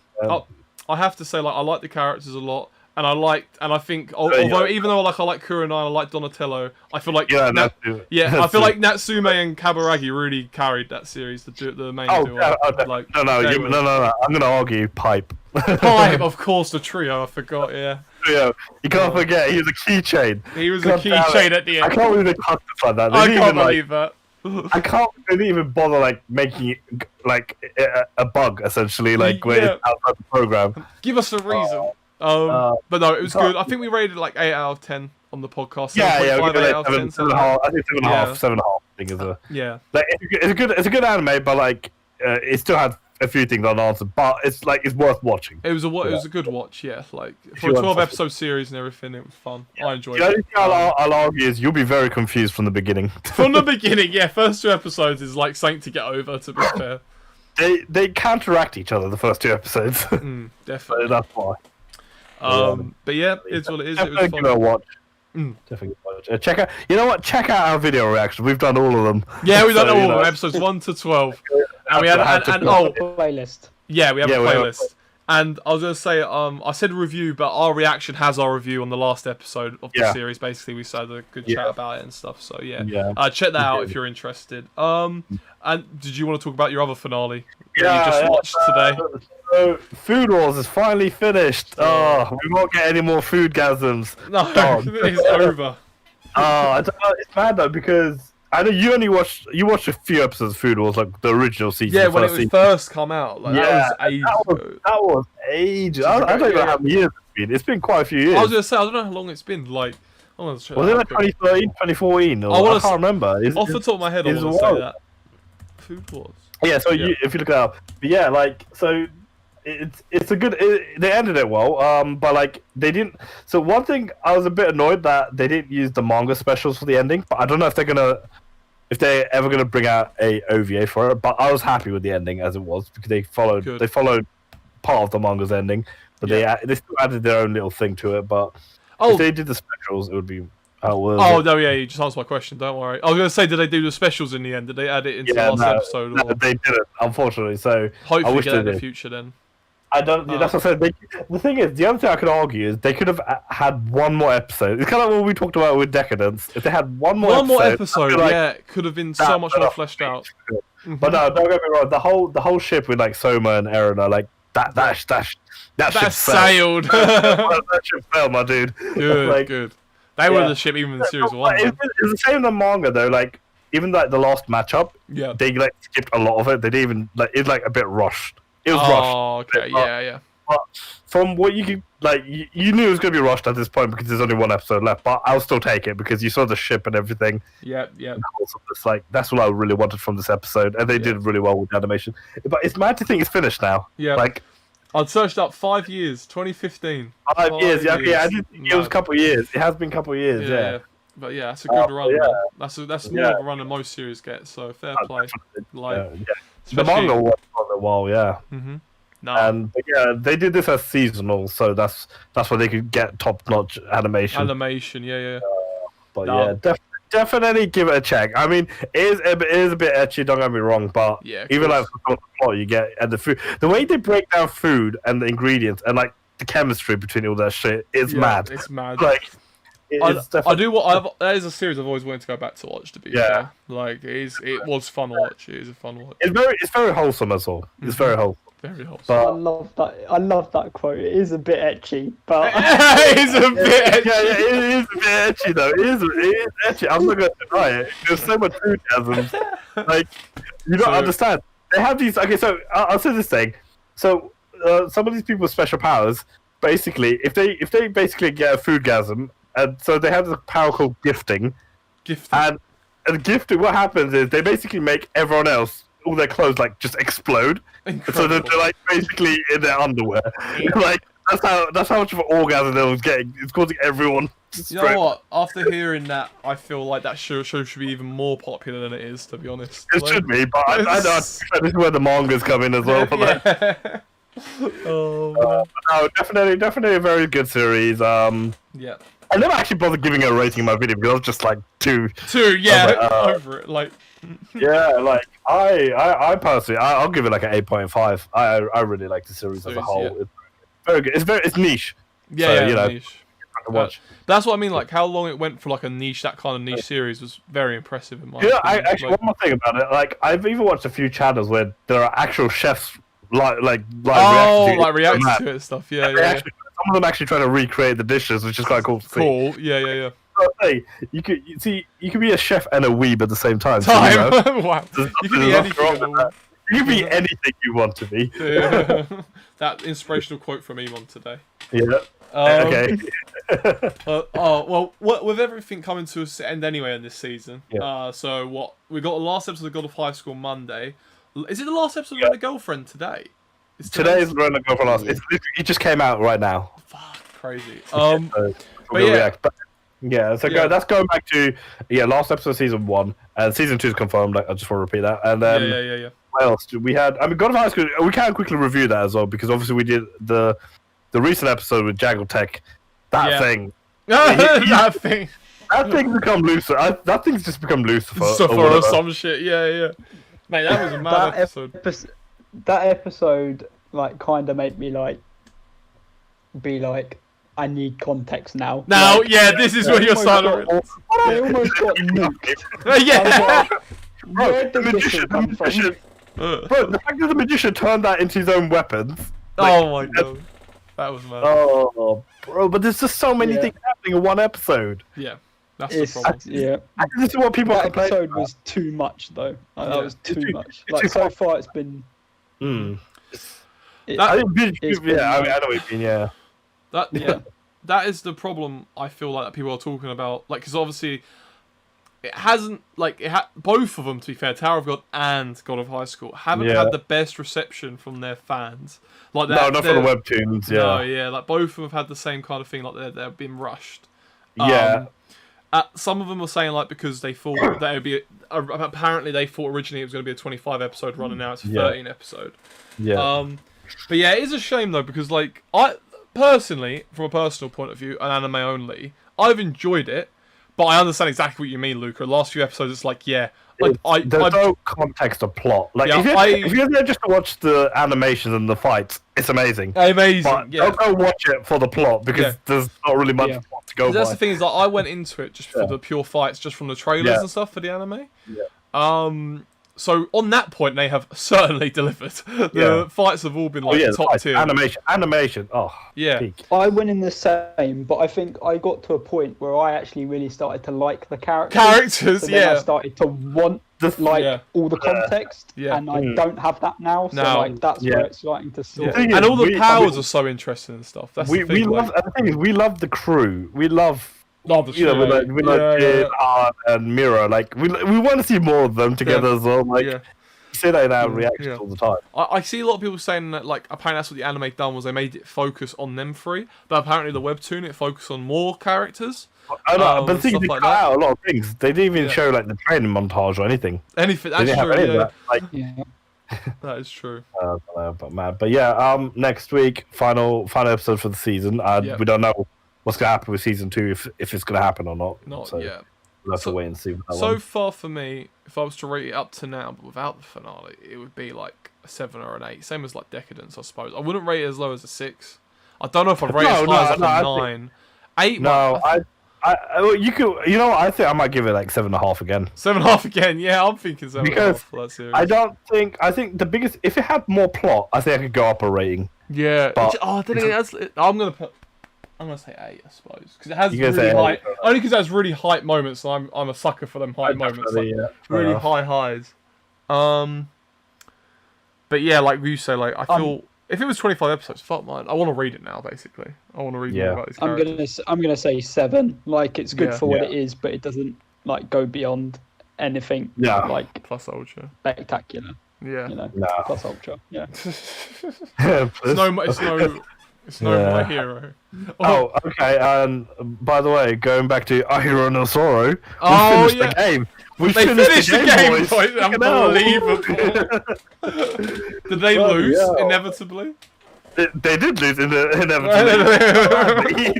I have to say, like, I like the characters a lot. And I think, although even though I like Kurenai, I like Donatello, I feel like I feel like Natsume and Kaburagi really carried that series. The main duo. No. I'm gonna argue Pipe. Pipe, of course, the trio. I forgot. Yeah. Trio. You can't forget. He was a keychain. He was a keychain at the end. I can't believe they cut like that. I can't believe that. I can't really even bother like making it like a bug essentially, like where it's outside the program. Give us a reason. But no, it was good. I think we rated like 8 out of 10 on the podcast. 7.5, 8 out of 10. 7.5. I think 7.5. I think is a like it's a good anime, but like it still had a few things unanswered. But it's worth watching. It was a good watch. Yeah, like for a 12 episode series and everything, it was fun. I enjoyed it. The only thing I'll argue is you'll be very confused from the beginning. From the beginning, first 2 episodes is like something to get over. To be fair, they counteract each other the first 2 episodes. Definitely, that's why. But yeah, it's what it is. Definitely it was fun. Give it a watch. Definitely watch. Check out. You know what? Check out our video reactions. We've done all of them. Yeah, we've done all of them. Episodes 1 to 12, and we had playlist. Yeah, we have a playlist. And I was gonna say, I said review, but our reaction has our review on the last episode of the series. Basically, we had a good chat about it and stuff. So check that out if you're interested. And did you want to talk about your other finale that you just watched today? So, Food Wars is finally finished. We won't get any more foodgasms. No, it's over. It's bad though, because I know you only watched a few episodes of Food Wars, like the original season. Yeah, when it was first come out. Like, that was ages. I don't even know how many years it's been. It's been quite a few years. I was gonna say, I don't know how long it's been. Like, was it like 2013, 2014? I can't remember. Off the top of my head, I want to say that. Food Wars. Yeah, so if you look it up, but it's a good. They ended it well. But like they didn't. So one thing I was a bit annoyed that they didn't use the manga specials for the ending. But I don't know if they're ever gonna bring out a OVA for it. But I was happy with the ending as it was because they followed part of the manga's ending, but they still added their own little thing to it. But if they did the specials, it would be. No, yeah, you just answered my question. Don't worry. I was going to say, did they do the specials in the end? Did they add it into the last episode? No, they didn't, unfortunately. So hopefully, I wish get they in the did. future then. I don't. That's what I said. The thing is, the other thing I could argue is they could have had one more episode. It's kind of what we talked about with Deca-Dence. If they had one more episode, it could have been so much more fleshed out. But no, don't get me wrong. The whole ship with like Soma and Eren are like that ship sailed. That ship failed, my dude. Good, good. They were the ship even in Series 1. It's the same in the manga though. Like even like the last matchup, they like skipped a lot of it. They didn't even like it's like a bit rushed. It was rushed. Oh, okay, yeah. But from what you could like, you knew it was going to be rushed at this point because there's only one episode left. But I'll still take it because you saw the ship and everything. Yeah. It's like that's what I really wanted from this episode, and they did really well with the animation. But it's mad to think it's finished now. Yeah, like. I'd searched up 5 years, 2015. 5 years, yeah. I did think it was a couple of years. It has been a couple of years, yeah. But yeah, that's a good run. Yeah. That's more of a run than most series get. So fair play. The manga was for a while, yeah. No. And they did this as seasonal, so that's why they could get top-notch animation. But definitely give it a check. I mean, it is a bit ecchi. Don't get me wrong, but even like the plot you get and the food, the way they break down food and the ingredients and like the chemistry between all that shit is mad. It's mad. Like, that is a series I've always wanted to go back to watch. To be fair, like it was fun to watch. It is a fun watch. It's very wholesome as well. It's very wholesome. Very wholesome. But I love that quote. It is a bit ecchi, but it is a bit ecchi. Yeah, it is a bit ecchi though. It is ecchi. I'm not gonna deny it. There's so much enthusiasm. Like you don't understand. They have these. Okay, so I'll say this thing. So some of these people with special powers, basically, if they basically get a foodgasm, and so they have this power called gifting. And gifting, what happens is they basically make everyone else, all their clothes like just explode. So they're like basically in their underwear. Like that's how much of an orgasm they was getting. It's causing everyone to You know what? After hearing that, I feel like that show should be even more popular than it is, to be honest. It should be, but I know this is where the mangas come in as well for that. No, definitely a very good series. Yeah. I never actually bothered giving it a rating in my video because I was just like two. Over it. Like. Yeah, like I personally, I'll give it like an 8.5. I really like the series as a whole. Yeah. It's very good. It's niche. Niche. That's what I mean. Like how long it went for like a niche, that kind of niche series was very impressive in my opinion. Actually, one more thing about it. Like I've even watched a few channels where there are actual chefs reacting to it and stuff. Some of them actually trying to recreate the dishes, which is quite cool to see. Cool. Yeah. Hey, you could be a chef and a weeb at the same time. Wow. You can be anything. You can be anything you want to be. That inspirational quote from Emon today. Yeah. Okay. With everything coming to an end anyway in this season. Yeah. So what we got the last episode of God of High School Monday. Is it the last episode of Rent a Girlfriend today? Today is Rent a Girlfriend last. It just came out right now. Fuck, crazy. That's going back to last episode of season 1 and season 2 is confirmed. Like, I just want to repeat that. And then what else did we had? I mean, God of High School. We can quickly review that as well because obviously we did the recent episode with Jaggle Tech. That thing. That thing. That thing's become looser. That thing's just become Lucifer. Or some shit. Yeah. Mate, that was a mad episode. That episode, like, kind of made me be like, I need context now. This is where you're starting. They almost got nuked. Yeah. Bro, the magician. Bro, the fact that the magician turned that into his own weapons. Oh my god. That was mad. Oh, bro, but there's just so many things happening in one episode. Yeah, that's the problem. Yeah. This is what people That episode was too much, though. That was too much. Like, so far it's been... I know what you mean, yeah. That is the problem I feel like that people are talking about. Like, because obviously, it hasn't both of them, to be fair, Tower of God and God of High School haven't had the best reception from their fans. Like no, not for the webtoons. Yeah, no, yeah, like both of them have had the same kind of thing. Like they've been rushed. Yeah. Some of them were saying like because they thought that it would be apparently they thought originally it was going to be a 25 episode run and now it's a 13 episode. Yeah. But yeah, it is a shame though because like I personally, from a personal point of view, an anime only, I've enjoyed it. But I understand exactly what you mean, Luca. The last few episodes, it's like, there's no context of plot. Like, if you're there just to watch the animations and the fights, it's amazing. But don't go watch it for the plot because there's not really much plot to go by. That's the thing is, like, I went into it just for the pure fights, just from the trailers and stuff for the anime. Yeah. So on that point, they have certainly delivered. The fights have all been like top tier. Animation. Oh, yeah. Peak. I went in the same, but I think I got to a point where I actually really started to like the characters. So then I started to want all the context, and I don't have that now. So like that's where it's starting to sort. And all the powers are so interesting and stuff. That's the thing. We love the crew. We love. We like Jin, Art, and Mira. Like we want to see more of them together as well. Like see that in our reactions all the time. I see a lot of people saying that like apparently that's what the anime done was they made it focus on them three, but apparently the webtoon it focused on more characters. I know, but the thing is, they cut out a lot of things. They didn't even show like the training montage or anything. That's true. That is true. But yeah, next week, final episode for the season. We don't know what's going to happen with season 2 if it's going to happen or not. Not yet. We'll have to wait and see. So far for me, if I was to rate it up to now, but without the finale, it would be like a 7 or an 8. Same as like Deca-Dence, I suppose. I wouldn't rate it as low as a 6. I don't know if I'd rate it as high as like a 9. 8. No, you could. You know what? I think I might give it like 7.5 again. 7.5 again? Yeah, I'm thinking 7.5 for that series. I think the biggest. If it had more plot, I think I could go up a rating. Yeah. But, I'm gonna say 8, I suppose, because it has really high. Only because it has really hype moments, and I'm a sucker for them hype moments, like really high highs. But yeah, like you say, like I feel if it was 25 episodes, fuck mine. I want to read it now. Basically, I want to read more about these characters. I'm gonna say 7. Like it's good for what it is, but it doesn't like go beyond anything. Like plus ultra spectacular. Yeah. You know, plus ultra. Yeah. It's no My Hero. Oh, okay. By the way, going back to Ahiru no Sora, we finished the game. They finished the game, boys. Unbelievable. Did they lose inevitably? They did lose inevitably.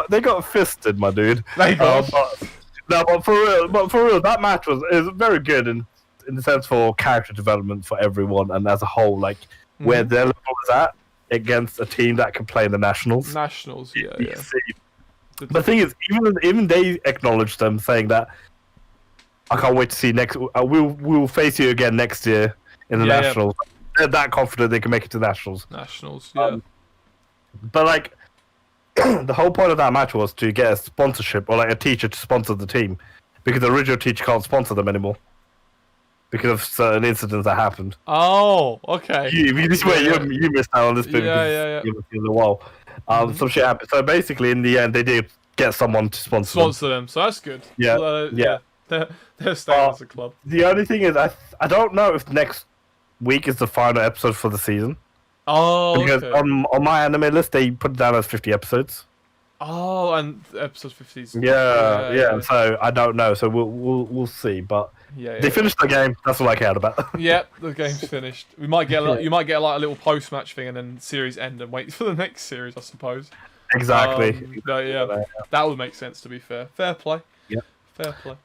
they got fisted, my dude. They got. But for real, that match was very good in the sense for character development for everyone and as a whole, like. Where their level is at against a team that can play in the nationals. The thing is, even they acknowledged them, saying that I can't wait to see next. We'll face you again next year in the nationals. Yeah. They're that confident they can make it to nationals. But like, the whole point of that match was to get a sponsorship or like a teacher to sponsor the team, because the original teacher can't sponsor them anymore. Because of certain incidents that happened. Oh, okay. You missed out on this bit because you were in the wall. Some shit happened. So basically, in the end, they did get someone to sponsor them. So that's good. Yeah. They're staying as a club. The only thing is, I don't know if next week is the final episode for the season. Oh, because on my anime list, they put it down as 50 episodes. Oh, and episode 50. Yeah. So I don't know. So we'll see, but. They finished the game. That's all I cared about. Yep, the game's finished. We might get you might get like a little post-match thing, and then series end and wait for the next series, I suppose. Exactly. That would make sense. To be fair, fair play. Yep. Fair play.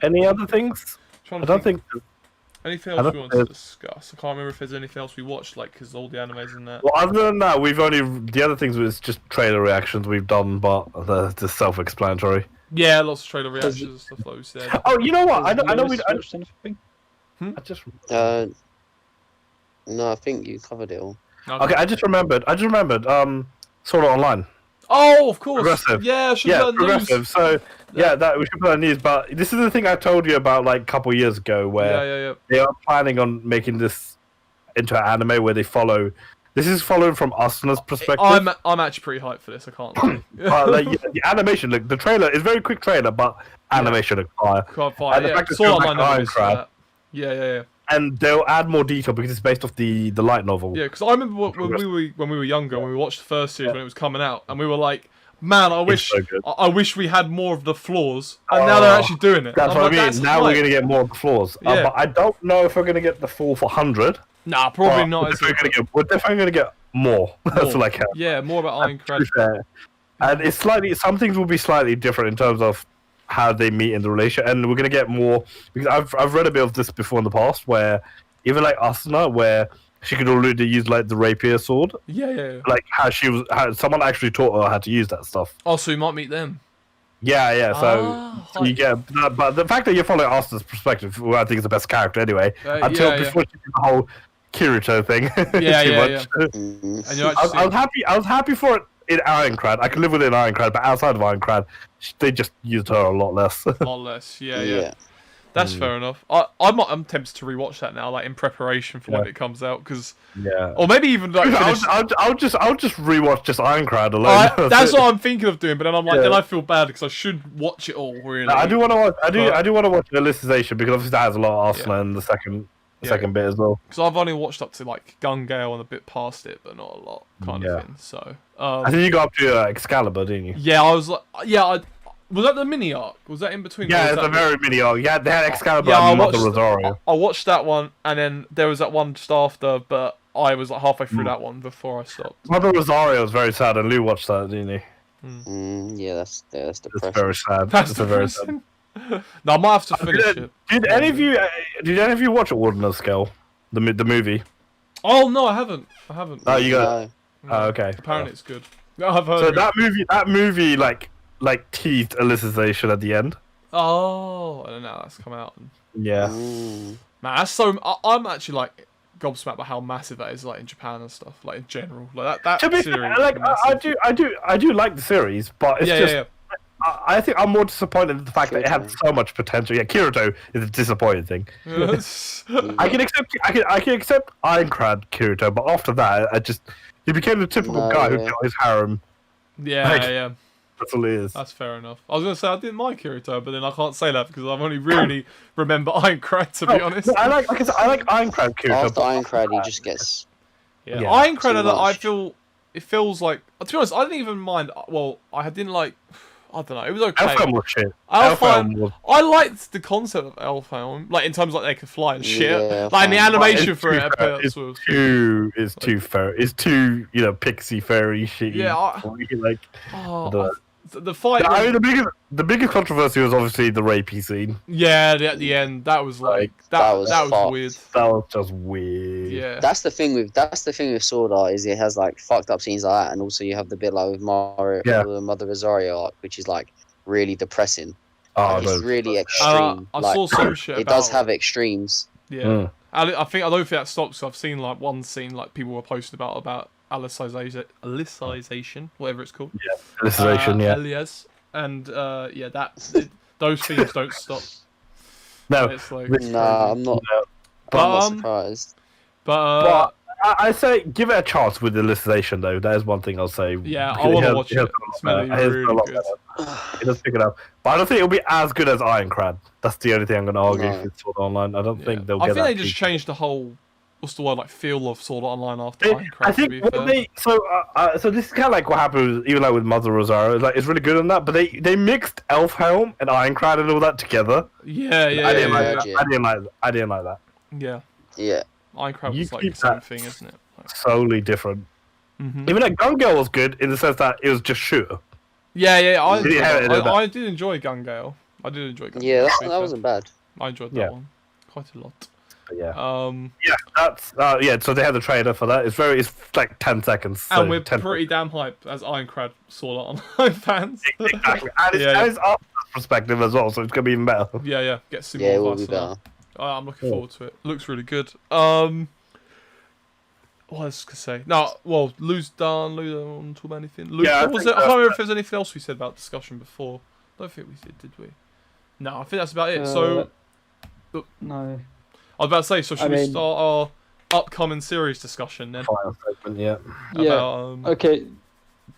Any other things? I don't think. Anything else we want to discuss? I can't remember if there's anything else we watched, like because all the animes and that. Well, other than that, the other things was just trailer reactions we've done, but the self-explanatory. Yeah, lots of trailer reactions and stuff like we said. Oh, you know what? I know we watched anything. I just. No, I think you covered it all. Okay, I just remembered. Sora Online. Oh, of course. Progressive. Yeah, should put Progressive. News. So that we should put on news. But this is the thing I told you about like a couple of years ago, where they are planning on making this into an anime where they follow This is following from Asana's perspective. I'm actually pretty hyped for this. I can't lie. Like, yeah, the animation, look, the trailer is very quick trailer, but animation looks fire. Quite fire. And the Yeah, fact that Sword it's Art like Online never Ironclad. missed that. Yeah. And they'll add more detail because it's based off the light novel. Yeah, because I remember when we were younger, when we watched the first series when it was coming out, and we were like, "Man, I wish we had more of the flaws." And now they're actually doing it. That's what I mean. Now we're gonna get more of the flaws, Yeah. but I don't know if we're gonna get the full 400. Nah, probably not. We're definitely gonna get more. That's all I can. Yeah, more about Ironclad. And it's some things will be slightly different in terms of how they meet in the relation, and we're gonna get more because I've read a bit of this before in the past where even like Asuna, where she could already use like the rapier sword. Yeah. Like how someone actually taught her how to use that stuff. Oh, so you might meet them. Yeah. So you get, but the fact that you're following Asuna's perspective, well, I think is the best character anyway. Before she did the whole Kirito thing. Yeah. Mm. And I was happy for it in Ironclad. I could live with it in Ironclad, but outside of Ironclad, they just used her a lot less. Yeah. That's fair enough. I'm tempted to rewatch that now, like in preparation for when it comes out, because or maybe even like I'll just rewatch just Ironclad alone. That's what I'm thinking of doing, but then I'm like, then I feel bad because I should watch it all. Really, I do want to watch. I do want to watch the Alicization because obviously that has a lot of Asuna in the second bit as well. Because I've only watched up to like Gun Gale and a bit past it, but not a lot kind of thing. So I think you got up to Excalibur, didn't you? Yeah, I was like, was that the mini arc? Was that in between? Yeah, it's a very mini arc. Yeah, they had Excalibur and Mother Rosario. I watched that one, and then there was that one just after, but I was like halfway through that one before I stopped. Mother Rosario was very sad, and Lou watched that, didn't he? Yeah, that's depressing. It's very sad. That's very sad. No, I might have to finish it. Did any of you watch Ordinal Scale, the movie? Oh no, I haven't. Oh, you got it. Oh, okay. Apparently it's good. I've heard. So that movie like teased Alicization at the end. Oh, I don't know. That's come out. Yeah. Man, that's so. I'm actually like gobsmacked by how massive that is, like in Japan and stuff, like in general. Like that To be series. fair, like I do like the series, but it's just. I think I'm more disappointed at the fact that it had so much potential. Yeah, Kirito is a disappointing thing. I can accept Ironclad Kirito, but after that, he became the typical guy who got his harem. Yeah. That's all it is. That's fair enough. I was gonna say I didn't like Kirito, but then I can't say that because I've only really remember Ironclad to be honest. I like Ironclad Kirito. After Ironclad, he just gets. Yeah. Ironclad, I feel it feels like. To be honest, I didn't even mind. Well, I didn't like. I don't know. It was okay. Elfhelm was shit. I liked the concept of Elfhelm, like in terms of like they could fly and shit. Yeah, like in the animation for it. It's too pixie fairy shit. Yeah. The fight. I mean, the biggest controversy was obviously the rapey scene. Yeah, at the end, that was like that was weird. That was just weird. Yeah. That's the thing with Sword Art is it has like fucked up scenes like that, and also you have the bit like with the Mother Rosario arc, which is like really depressing. It's really extreme. I saw some shit. It does have extremes. Yeah. I don't think that stops. I've seen like one scene like people were posting about Alicization, whatever it's called. Yeah, Alicization, Elias. And those themes don't stop. No, it's like, I'm not. But I'm not surprised. But I say give it a chance with Alicization though. That is one thing I'll say. Yeah, I want to watch it. It's really good. It does pick it up, but I don't think it'll be as good as Ironclad. That's the only thing I'm going to argue with Sword Art Online. I don't think they'll. I think they just changed the whole. What's the word, like feel of Sword Art Online after Ironclad? I think so this is kind of like what happened even like with Mother Rosario. It's really good on that, but they mixed Elfhelm and Ironclad and all that together. Yeah. I didn't like that. Yeah. Ironclad was like the same thing, isn't it? Solely different. Mm-hmm. Even like Gun Gale was good in the sense that it was just shooter. Yeah. I did enjoy Gun Gale. Yeah, that wasn't bad. I enjoyed that one quite a lot. But so they had the trailer for that. It's like 10 seconds. So and we're pretty damn hyped as Ironclad Sword Art Online fans. Exactly. And it's our perspective as well, so it's gonna be even better. Yeah. Get some more of us. I'm looking forward to it. Looks really good. What else to say? No, well, Lou's done. Lou don't want to talk about anything. What was it? I can't remember if there's anything else we said about discussion before. I don't think we did we? No, I think that's about it. So, no. I was about to say, so should we start our upcoming series discussion then. Final segment, yeah. Okay.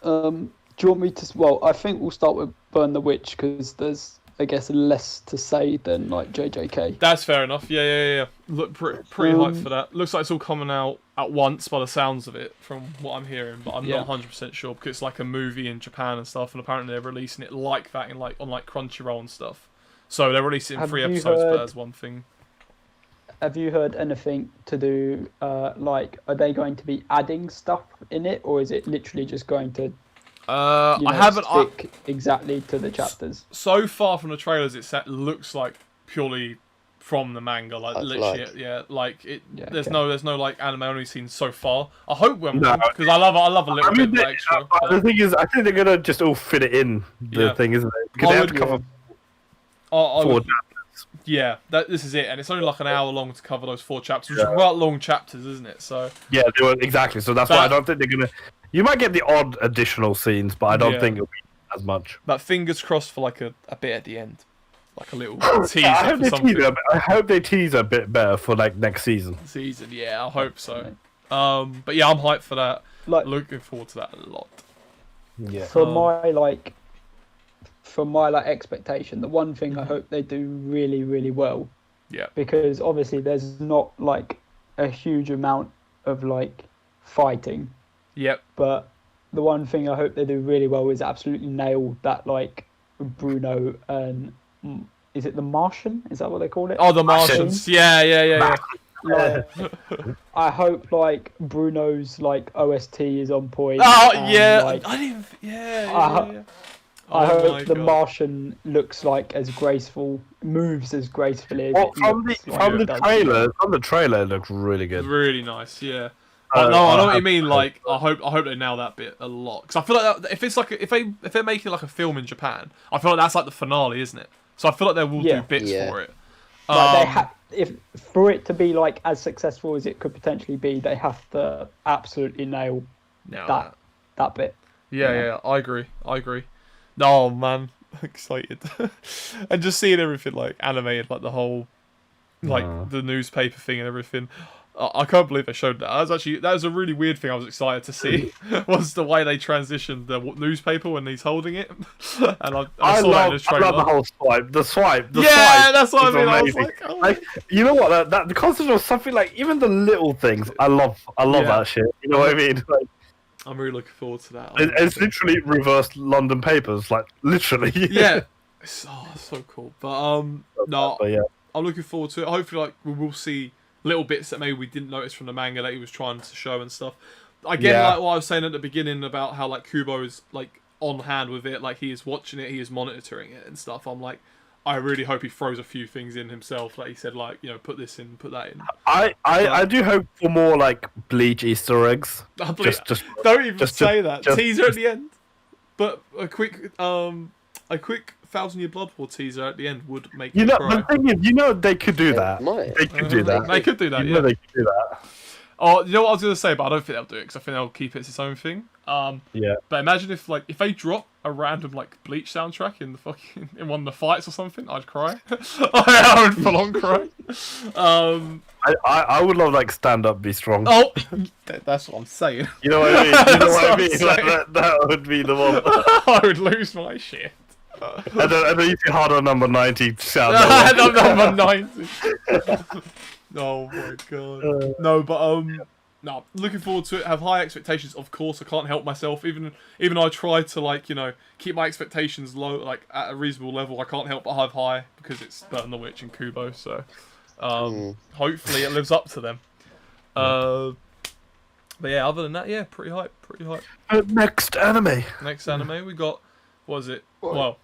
Do you want me to? Well, I think we'll start with Burn the Witch because there's, I guess, less to say than like JJK. That's fair enough. Yeah. Look, pretty hyped for that. Looks like it's all coming out at once by the sounds of it, from what I'm hearing. But I'm not 100% sure because it's like a movie in Japan and stuff, and apparently they're releasing it like that in on Crunchyroll and stuff. So they're releasing it in 3 episodes, but that's one thing. Have you heard anything to do? Like, are they going to be adding stuff in it, or is it literally just going to? I haven't stick exactly to the chapters. So far from the trailers, it looks like purely from the manga, like legit. Yeah, like it. Yeah, there's no like anime only seen so far. I hope we're because I love a little bit extra. The thing is, I think they're gonna just all fit it in. The thing, isn't it? Because they have to cover 4 chapters. Yeah, this is it, and it's only like an hour long to cover those 4 chapters, which are quite long chapters, isn't it? So yeah, they were exactly. So that's why I don't think they're gonna. You might get the odd additional scenes, but I don't think it'll be as much. But fingers crossed for like a bit at the end, like a little teaser. I hope they tease a bit better for like next season. Yeah, I hope so. But yeah, I'm hyped for that. Like, looking forward to that a lot. Yeah. For my expectation, the one thing I hope they do really, really well. Yeah. Because obviously there's not like a huge amount of like fighting. Yep. But the one thing I hope they do really well is absolutely nail that like Bruno and is it the Martian? Is that what they call it? Oh, the Martians. Yeah. Like, I hope like Bruno's like OST is on point. Oh and, like, I didn't. Yeah. I hope the Martian looks like as graceful, moves as gracefully. Well, from the trailer, it looks really good. Really nice, yeah. I know what you mean. Like, I hope they nail that bit a lot because I feel like if it's like if they're making like a film in Japan, I feel like that's like the finale, isn't it? So I feel like they will do bits for it. Like if for it to be like as successful as it could potentially be, they have to absolutely nail that bit. Yeah, I agree. Oh man, I'm excited, and just seeing everything like animated, like the whole, like the newspaper thing and everything. I can't believe they showed that. That was a really weird thing. I was excited to see was the way they transitioned the newspaper when he's holding it, and I saw that in the trailer. I love the whole swipe. The swipe. That's what I mean. I was like, like, you know what? That the concept of something like even the little things. I love that shit. You know what I mean? Like, I'm really looking forward to that. It's literally reversed London papers, like literally. Yeah, it's so cool. But I'm looking forward to it. Hopefully, like we will see little bits that maybe we didn't notice from the manga that he was trying to show and stuff. Again, like what I was saying at the beginning about how like Kubo is like on hand with it, like he is watching it, he is monitoring it and stuff. I'm like, I really hope he throws a few things in himself. Like he said, like, you know, put this in, put that in. I do hope for more like Bleach Easter eggs. Just don't even say that. Teaser at the end. But a quick 1,000-Year Blood War teaser at the end would make you know cry. the thing is, they could do that. They could do that. They could do that. They could do that. Oh, you know what I was gonna say, but I don't think they'll do it because I think they'll keep it as its own thing. Yeah. But imagine if they drop a random like Bleach soundtrack in the in one of the fights or something, I'd cry. I would full on cry. I would love like stand up, be strong. Oh, that's what I'm saying. You know what I mean? You know what I mean? Like, that would be the one. I would lose my shit. And then you see harder number 90 sound. Number 90. Oh my god. No, but no, looking forward to it. Have high expectations, of course. I can't help myself. Even though I try to like, you know, keep my expectations low, like at a reasonable level, I can't help but have high because it's Burn the Witch and Kubo. So hopefully it lives up to them. But yeah, other than that, yeah, pretty hype. Next anime we got. What was it? Well,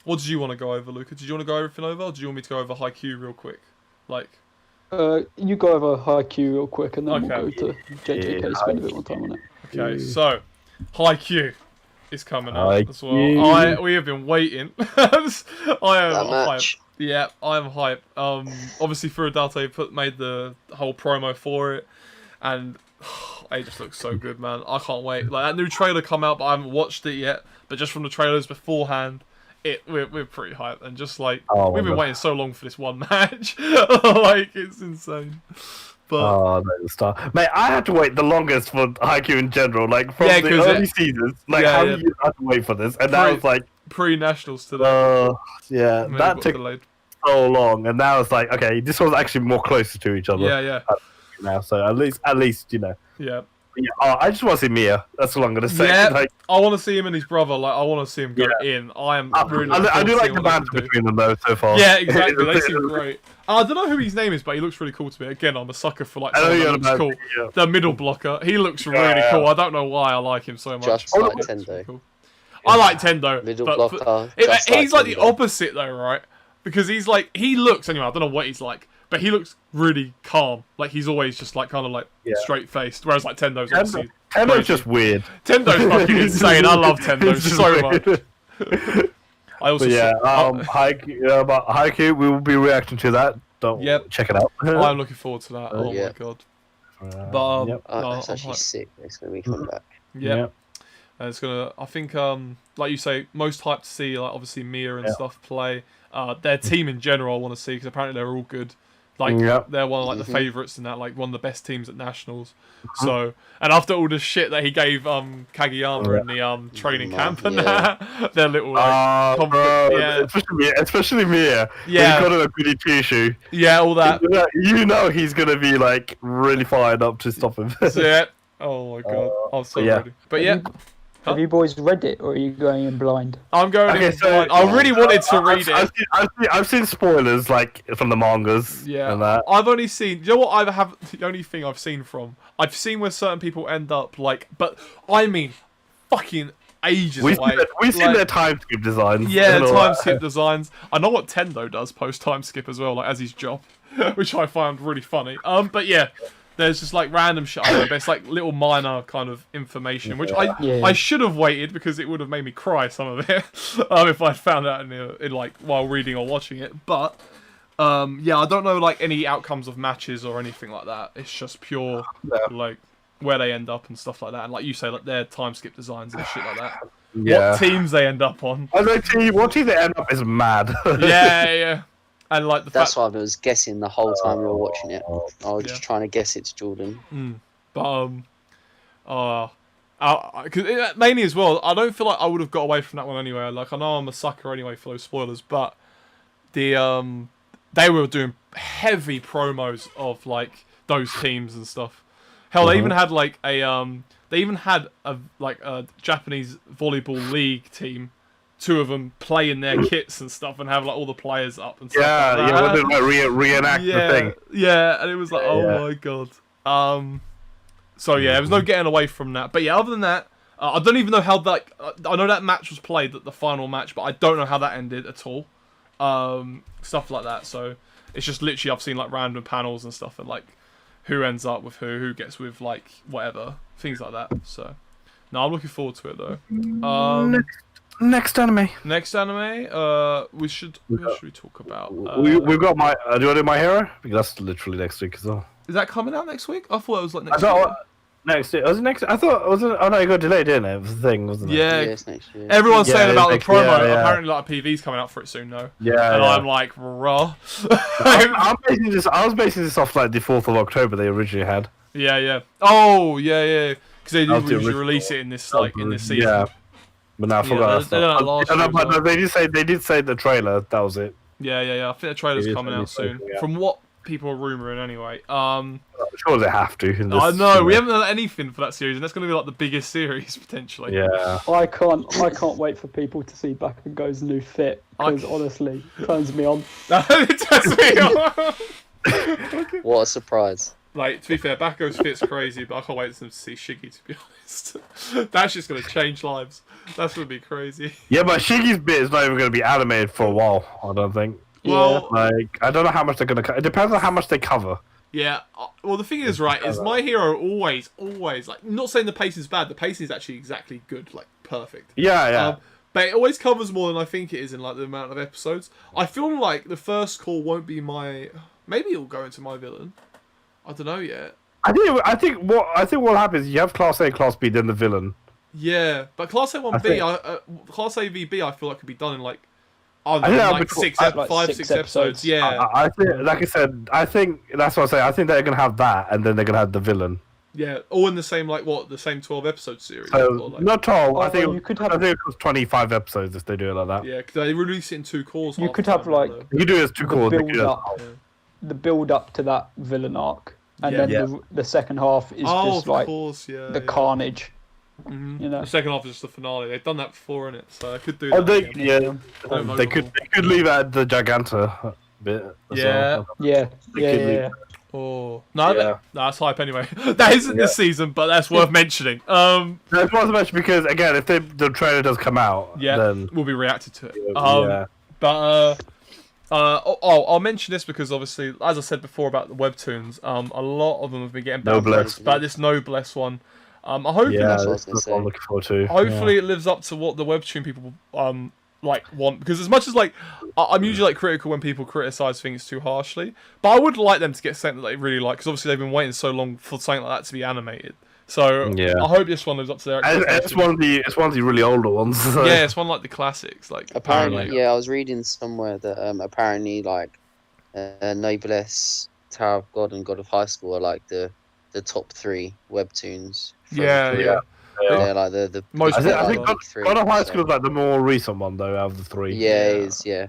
what did you want to go over, Luca? Did you want to go everything over, or did you want me to go over Haikyuu real quick? Like. You go over Haikyuu real quick, and then we'll go to JJK. Spend a bit more time on it. Okay, so Haikyuu is coming out as well. We have been waiting. I am hyped. Yeah, I am hyped. Obviously, Furutate made the whole promo for it, and it just looks so good, man. I can't wait. Like that new trailer come out, but I haven't watched it yet. But just from the trailers beforehand. We're pretty hyped, and just like we've been waiting so long for this one match, like it's insane. Oh, no, the star. Mate, I had to wait the longest for Haikyuu in general. Like, from the early seasons. Like, how many years I had to wait for this? And now it's like... Pre-nationals today. Yeah, that took so long. And now it's like, okay, this was actually more closer to each other. Yeah. Now, so at least, you know. Yeah. I just want to see Mia. That's all I'm going to say. Yeah, like, I want to see him and his brother. Like, I want to see him go in. I do like the banter between them, though, so far. Yeah, exactly. They seem great. I don't know who his name is, but he looks really cool to me. Again, I'm a sucker for like someone that looks cool. Yeah. The middle blocker, he looks really cool. I don't know why I like him so much. Just like Tendo. Cool. I like Tendo. Middle blocker. He's like the opposite though, right? Because he looks anyway. I don't know what he's like, but he looks really calm. Like he's always just like kind of like straight faced. Whereas like Tendo's obviously Tendo's just weird. Tendo's fucking insane. I love Tendo so much. I also Haikyuu, we will be reacting to that. Check it out. I'm looking forward to that. Oh my god. But that's actually sick. It's gonna be coming back. Yeah. And it's gonna. I think like you say, most hyped to see like obviously Mia and stuff play. Their team in general, I want to see because apparently they're all good. Like they're one of like the favourites in that, like one of the best teams at nationals. So, and after all the shit that he gave Kageyama in the training camp and that, their little like, especially Mia. Yeah, he got him a goody two shoe. Yeah, all that. You know he's gonna be like really fired up to stop him. Oh my god, I'm so ready. But have you boys read it, or are you going in blind? I'm going in blind. I really wanted to read it. I've seen spoilers, like, from the mangas. Yeah. And that. I've only seen... You know what the only thing I've seen from... I've seen where certain people end up, like... But, I mean, fucking ages away. We've seen their time skip designs. Yeah, time skip designs. I know what Tendo does post-time skip as well, like, as his job. Which I find really funny. But, yeah... There's just like random shit. But it's like little minor kind of information, which I should have waited because it would have made me cry some of it if I'd found out in like while reading or watching it. But I don't know like any outcomes of matches or anything like that. It's just pure like where they end up and stuff like that. And like you say, like their time skip designs and shit like that. Yeah. What teams they end up on? What team they end up is mad. Yeah. And like that's why I was guessing the whole time we were watching it. I was just trying to guess it's Jordan. But cause mainly as well, I don't feel like I would have got away from that one anyway. Like I know I'm a sucker anyway for those spoilers, but they were doing heavy promos of like those teams and stuff. Hell, they even had like a Japanese volleyball league team. Two of them play in their kits and stuff and have like all the players up and stuff. When they like reenact the thing. Yeah, and it was like, my god. So there was no getting away from that. But yeah, other than that, I don't even know how that. I know that match was played, the final match, but I don't know how that ended at all. Stuff like that. So it's just literally I've seen like random panels and stuff and like who ends up with who gets with like whatever things like that. So no, I'm looking forward to it though. Next anime. What should we talk about? We've got my. Do you want to do My Hero? Because that's literally next week as well. Is that coming out next week? I thought it was like next week. Next year. Was it next? I thought it wasn't. Oh no, it got delayed, didn't it? It was the thing, wasn't it? Yeah. It's next year. Everyone's saying about the promo. Apparently, like a PV's coming out for it soon, though. Yeah. And I'm like, raw. I was basing this off like the 4th of October they originally had. Yeah. Oh, yeah. Because they did usually release it in this season. Yeah. But now I forgot. They did say the trailer. That was it. Yeah. I think the trailer's coming out soon. From what people are rumouring, anyway. I'm sure they have to. I know we haven't done anything for that series, and that's going to be like the biggest series potentially. Yeah. I can't wait for people to see Bakugo's new fit because honestly, it turns me on. It turns me on. What a surprise! Like, to be fair, Bakugo's fit's crazy, but I can't wait for them to see Shiggy, to be honest. That's just going to change lives. That's going to be crazy. Yeah, but Shiggy's bit is not even going to be animated for a while, I don't think. Well, like, I don't know how much they're going to... It depends on how much they cover. Yeah, well, the thing is, right, is My Hero always, like, not saying the pace is bad, the pace is actually exactly good, like, perfect. Yeah. But it always covers more than I think it is in, like, the amount of episodes. I feel like the first call won't be my... Maybe it'll go into My Villain. I don't know yet. I think what happens is you have Class A, Class B, then the villain. Yeah, but Class A 1B, Class A v B, I feel like could be done in like Oh, like five, six episodes. Yeah. I think, like I said, I think that's what I say. I think they're gonna have that, and then they're gonna have the villain. Yeah, all in the same the same 12-episode series. So, not 12. I think it was 25 episodes if they do it like that. Yeah, because they release it in 2 calls. You could have like you do it as 2 calls. The build up to that villain arc, and then the second half is just like the carnage. Mm-hmm. You know? The second half is just the finale. They've done that before in it, so I could do that. They could leave at the Giganta bit. Yeah. Oh no, that's hype anyway. That isn't this season, but that's worth mentioning. That's worth mentioning because again, if the trailer does come out, then we'll be reacted to it. But I'll mention this because obviously, as I said before about the webtoons, a lot of them have been getting banned. But this Noblesse one. I'm hoping that's what I'm looking forward to. Hopefully, it lives up to what the webtoon people want, because as much as I'm usually critical when people criticize things too harshly, but I would like them to get something that they really like, because obviously they've been waiting so long for something like that to be animated. So I hope this one lives up to their expectations. It's one of the really older ones. So. Yeah, it's one like the classics. Apparently, I was reading somewhere that apparently Noblesse, Tower of God, and God of Highschool are like the top 3 webtoons. Yeah. They're like the most. I think God of Highschool is like the more recent one though out of the 3. Yeah, it is. Yeah.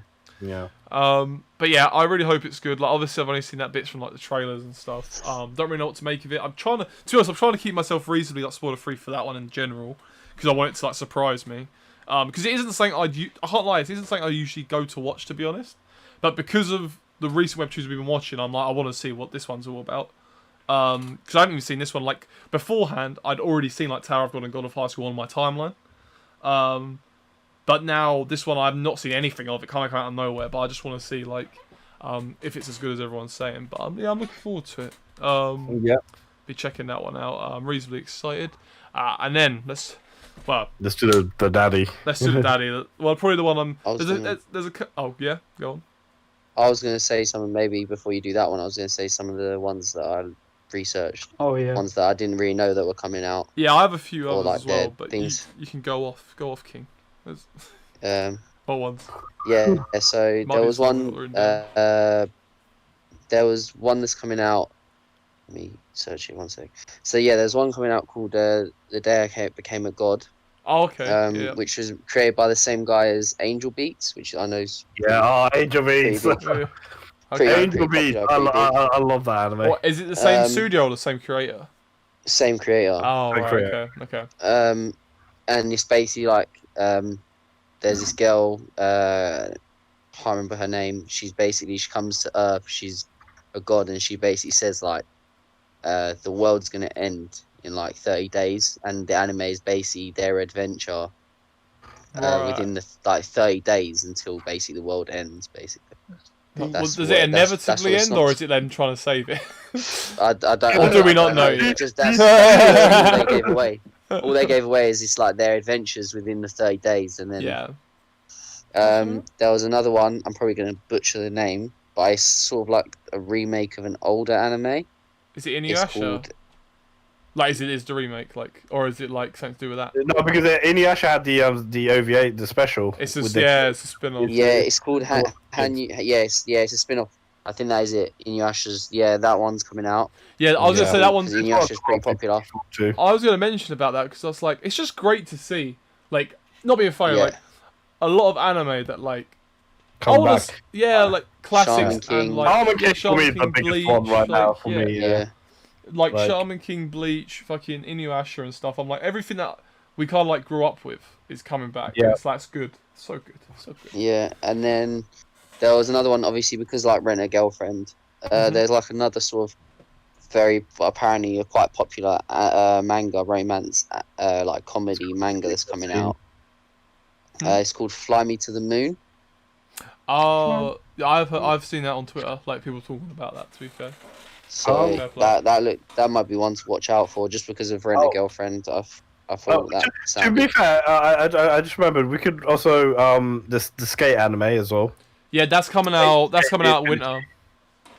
But yeah, I really hope it's good. Like, obviously, I've only seen that bits from the trailers and stuff. Don't really know what to make of it. I'm trying to keep myself reasonably spoiler free for that one in general, because I want it to surprise me. Because it isn't something I can't lie, it isn't something I usually go to watch, to be honest. But because of the recent webtoons we've been watching, I'm like, I want to see what this one's all about. Because I hadn't even seen this one. Like, beforehand, I'd already seen Tower of God and God of Highschool on my timeline. But now this one, I've not seen anything of it. Kind of came out of nowhere. But I just want to see if it's as good as everyone's saying. But I'm looking forward to it. Be checking that one out. I'm reasonably excited. And then let's do the daddy. Let's do the daddy. Well, probably the one oh yeah, go on. I was gonna say something maybe before you do that one. I was gonna say some of the ones that I researched. Oh yeah. Ones that I didn't really know that were coming out. Yeah, I have a few others as well, but you can go off, King. What ones? Yeah, so there was one. There was one that's coming out. Let me search it 1 sec. So yeah, there's one coming out called "The Day I Became a God." Oh, okay. Which was created by the same guy as Angel Beats, which I know is Angel Beats. Angel Beats. I love that anime. What, is it the same studio or the same creator? Same creator. Oh, right, okay. And it's basically there's this girl, I can't remember her name. She comes to Earth. She's a god, and she basically says the world's gonna end in 30 days, and the anime is basically their adventure within the 30 days until basically the world ends. Basically, does it inevitably end, or is it them trying to save it? I don't. Or do we not know? Just that's all they gave away. All they gave away is it's their adventures within the 30 days, and then there was another one. I'm probably going to butcher the name, but it's sort of a remake of an older anime. Is it Inuyasha? Is the remake or is it something to do with that? No, because Inuyasha had the OVA, the special. It's a spin-off. Yeah, it's called it's a spin-off. I think that is it. Inuyasha's that one's coming out. Yeah, I was gonna say that one's Inuyasha's pretty popular. I was gonna mention about that because I was it's just great to see, not being funny, a lot of anime that come back. Classics Shaman King. Shaman King, the biggest Bleach, one right now for me. Yeah. Shaman King, Bleach, fucking Inuyasha and stuff. I'm everything that we kind of grew up with is coming back. Yeah, that's good. So good. Yeah, and then there was another one, obviously, because Rent a Girlfriend. There's another sort of very apparently a quite popular manga romance, comedy manga that's coming out. It's called Fly Me to the Moon. Oh, I've seen that on Twitter. People talking about that. To be fair. So that might be one to watch out for, just because of Rent a Girlfriend. I thought that. To be fair, I just remembered we could also the skate anime as well. Yeah, that's coming out. That's coming out winter.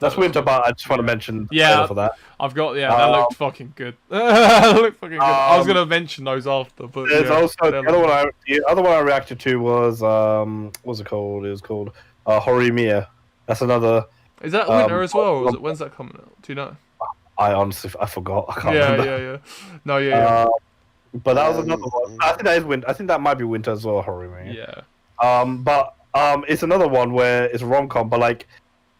That's winter, but I just want to mention the trailer for that. I've got that looked fucking good. That looked fucking good. I was gonna mention those after, but there's also the other one I reacted to was what was it called? It was called Horimiya. That's another. Is that winter as well? Or when's that coming out? Do you know? I honestly forgot. I can't remember. Yeah. No, yeah. But that was another one. I think that is winter. I think that might be winter as well, Horimiya. Yeah. But it's another one where it's a rom-com, but like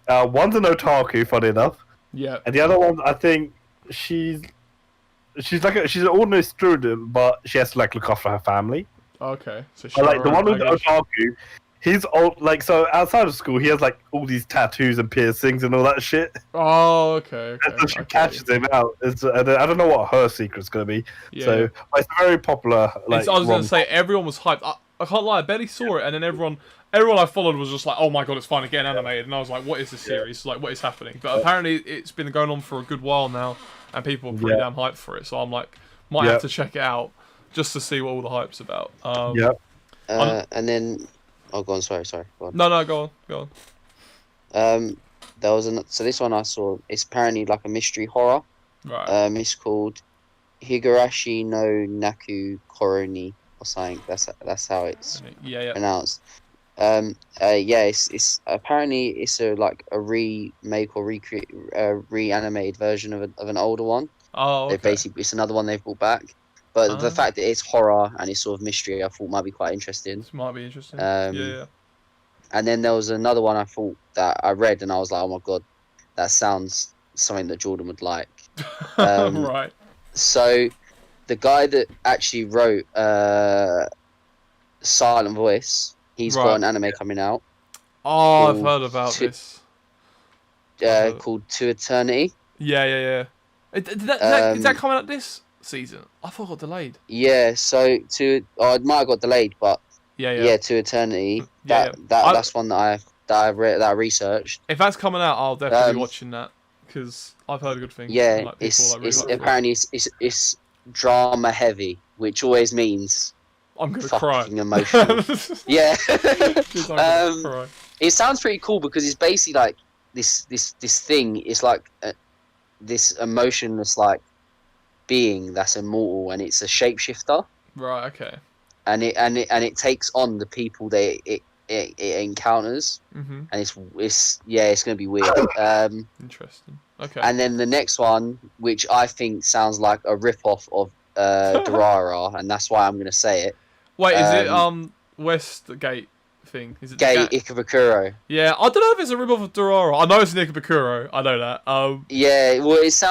one's an otaku, funny enough. Yeah. And the other one, I think she's an ordinary student, but she has to like look after her family. Okay. So like the one with the otaku, he's old. Like so, outside of school, he has like all these tattoos and piercings and all that shit. Oh, okay. And so she catches him out. I don't know what her secret's gonna be. Yeah. So but it's very popular. Like, I was gonna say everyone was hyped. I can't lie. I barely saw it, and then everyone I followed was just like, "Oh my god, it's finally getting animated!" And I was like, "What is this series? Like, what is happening?" But apparently, it's been going on for a good while now, and people are pretty damn hyped for it. So I'm like, might have to check it out just to see what all the hype's about. And then, go on. Sorry. Go on. No, go on. There was so this one I saw. It's apparently like a mystery horror. Right. It's called Higurashi no Naku Koroni or something. That's how it's pronounced. It's apparently it's a remake or reanimated version of an older one. Oh, okay. It's another one they've brought back. But the fact that it's horror and it's sort of mystery, I thought might be quite interesting. This might be interesting. And then there was another one I thought that I read and I was like, oh my god, that sounds something that Jordan would like. Right. So the guy that actually wrote Silent Voice, he's got an anime coming out. Oh, I've heard about this. Called To Eternity. Yeah. Is that coming out this season? I thought it got delayed. Yeah, so it might have got delayed, but To Eternity. That's one that I researched. If that's coming out, I'll definitely be watching that because I've heard good things. Yeah, apparently it's drama heavy, which always means I'm gonna cry. Emotional. Yeah. Cry. It sounds pretty cool because it's basically like this thing. It's like this emotionless like being that's immortal, and it's a shapeshifter. Right. Okay. And it takes on the people that it encounters, and it's gonna be weird. Interesting. Okay. And then the next one, which I think sounds like a rip-off of Durara, and that's why I'm gonna say it. Wait, is it Westgate thing? Is it Gate Ikebukuro? Yeah, I don't know if it's a rip-off of Durara. I know it's an Ikebukuro. I know that. Yeah, well, it's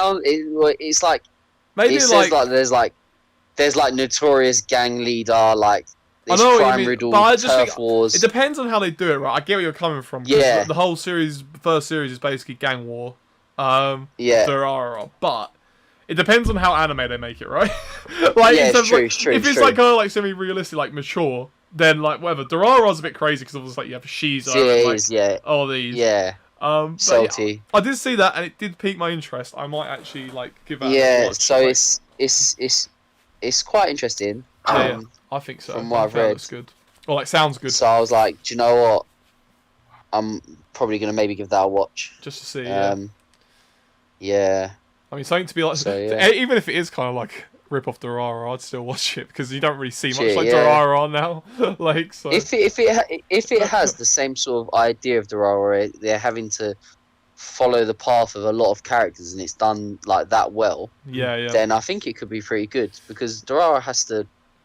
like maybe it says like there's like notorious gang leader like. I know what you mean, but I just think wars. it depends on how they do it, right? I get where you're coming from. Yeah. The whole first series is basically gang war. Durara, but it depends on how anime they make it, right? Like, it's true. If it's like kind of like semi-realistic, like mature, then like whatever. Durara's a bit crazy because obviously like you have Shiza, all these. Yeah. Salty. Yeah, I did see that, and it did pique my interest. I might actually like give that. Yeah. So it's quite interesting. Yeah, I think so. From what I've read, it's good. Or like sounds good. So I was like, do you know what? I'm probably gonna maybe give that a watch. Just to see. Yeah. I mean, something to be like, even if it is kind of like rip off Durara, I'd still watch it because you don't really see much like Durara now. Like, so if it has the same sort of idea of Durara, they're having to follow the path of a lot of characters, and it's done like that well. Yeah. Then I think it could be pretty good because Durara has to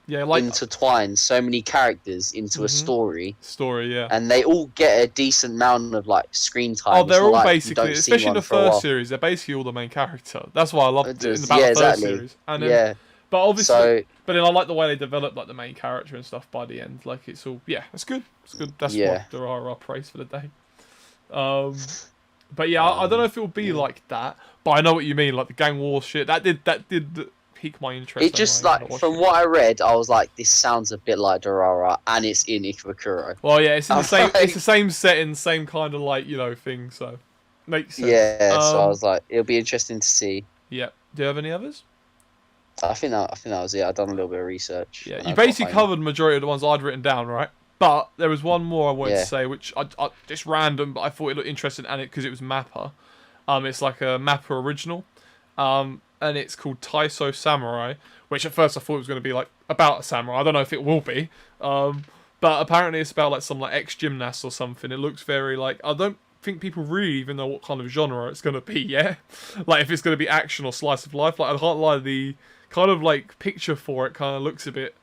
intertwine so many characters into a story, and they all get a decent amount of like screen time. Oh, they're all basically, especially in the first series, they're basically all the main character. That's why I love it about the first series. And then, but obviously, but then I like the way they develop like the main character and stuff by the end. Like it's all, it's good. It's good. That's what Durara praise for the day. But yeah, I don't know if it'll be like that. But I know what you mean, like the gang war shit. That did pique my interest. It just like from what I read, I was like, this sounds a bit like Durara, and it's in Ikebukuro. Well, yeah, it's in the same. It's the same setting, same kind of like thing. So makes sense. Yeah, so I was like, it'll be interesting to see. Yeah. Do you have any others? I think that was it. I've done a little bit of research. Yeah, you basically covered the majority of the ones I'd written down, right? But there was one more I wanted to say, which I just random, but I thought it looked interesting, and because it was Mappa. It's like a Mappa original. And it's called Taiso Samurai, which at first I thought it was going to be like about a samurai. I don't know if it will be. But apparently it's about like some like ex-gymnast or something. It looks very like, I don't think people really even know what kind of genre it's going to be yet. Like if it's going to be action or slice of life. Like I can't lie, the kind of like picture for it kind of looks a bit,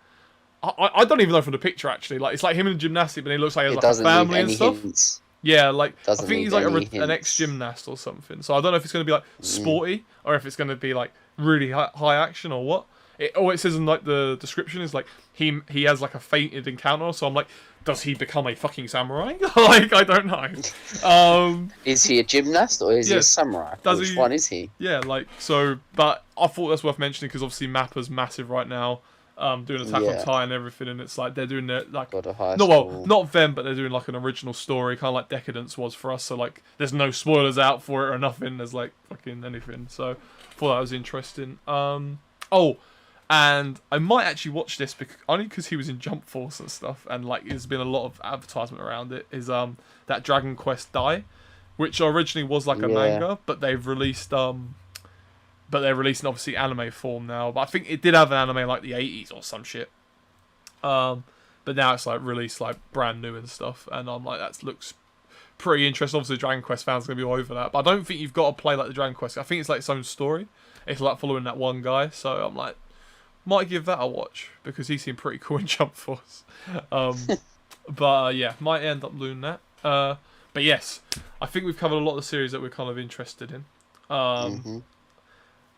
I don't even know from the picture actually. Like it's like him in gymnastics, but he looks like he has like a family and stuff. Hints. Yeah, like I Doesn't think he's need like any an ex-gymnast or something. So I don't know if it's going to be like sporty or if it's going to be like really high action or what. It says in like the description is like he has like a fated encounter. So I'm like, does he become a fucking samurai? Like I don't know. Is he a gymnast or is he a samurai? Which one is he? Yeah, like so. But I thought that's worth mentioning because obviously Mappa's massive right now. Doing Attack on Titan and everything, and it's like they're doing their like not them, but they're doing like an original story, kind of like Deca-Dence was for us. So like, there's no spoilers out for it or nothing. There's like fucking anything. So I thought that was interesting. And I might actually watch this only because he was in Jump Force and stuff, and like there's been a lot of advertisement around it. Is that Dragon Quest Dai, which originally was like a manga, but they've released But they're releasing obviously anime form now. But I think it did have an anime like the 80s or some shit. But now it's like released like brand new and stuff. And I'm like, that looks pretty interesting. Obviously Dragon Quest fans are going to be all over that. But I don't think you've got to play like the Dragon Quest. I think it's like its own story. It's like following that one guy. So I'm like, might give that a watch. Because he seemed pretty cool in Jump Force. But yeah, might end up doing that. But yes, I think we've covered a lot of the series that we're kind of interested in.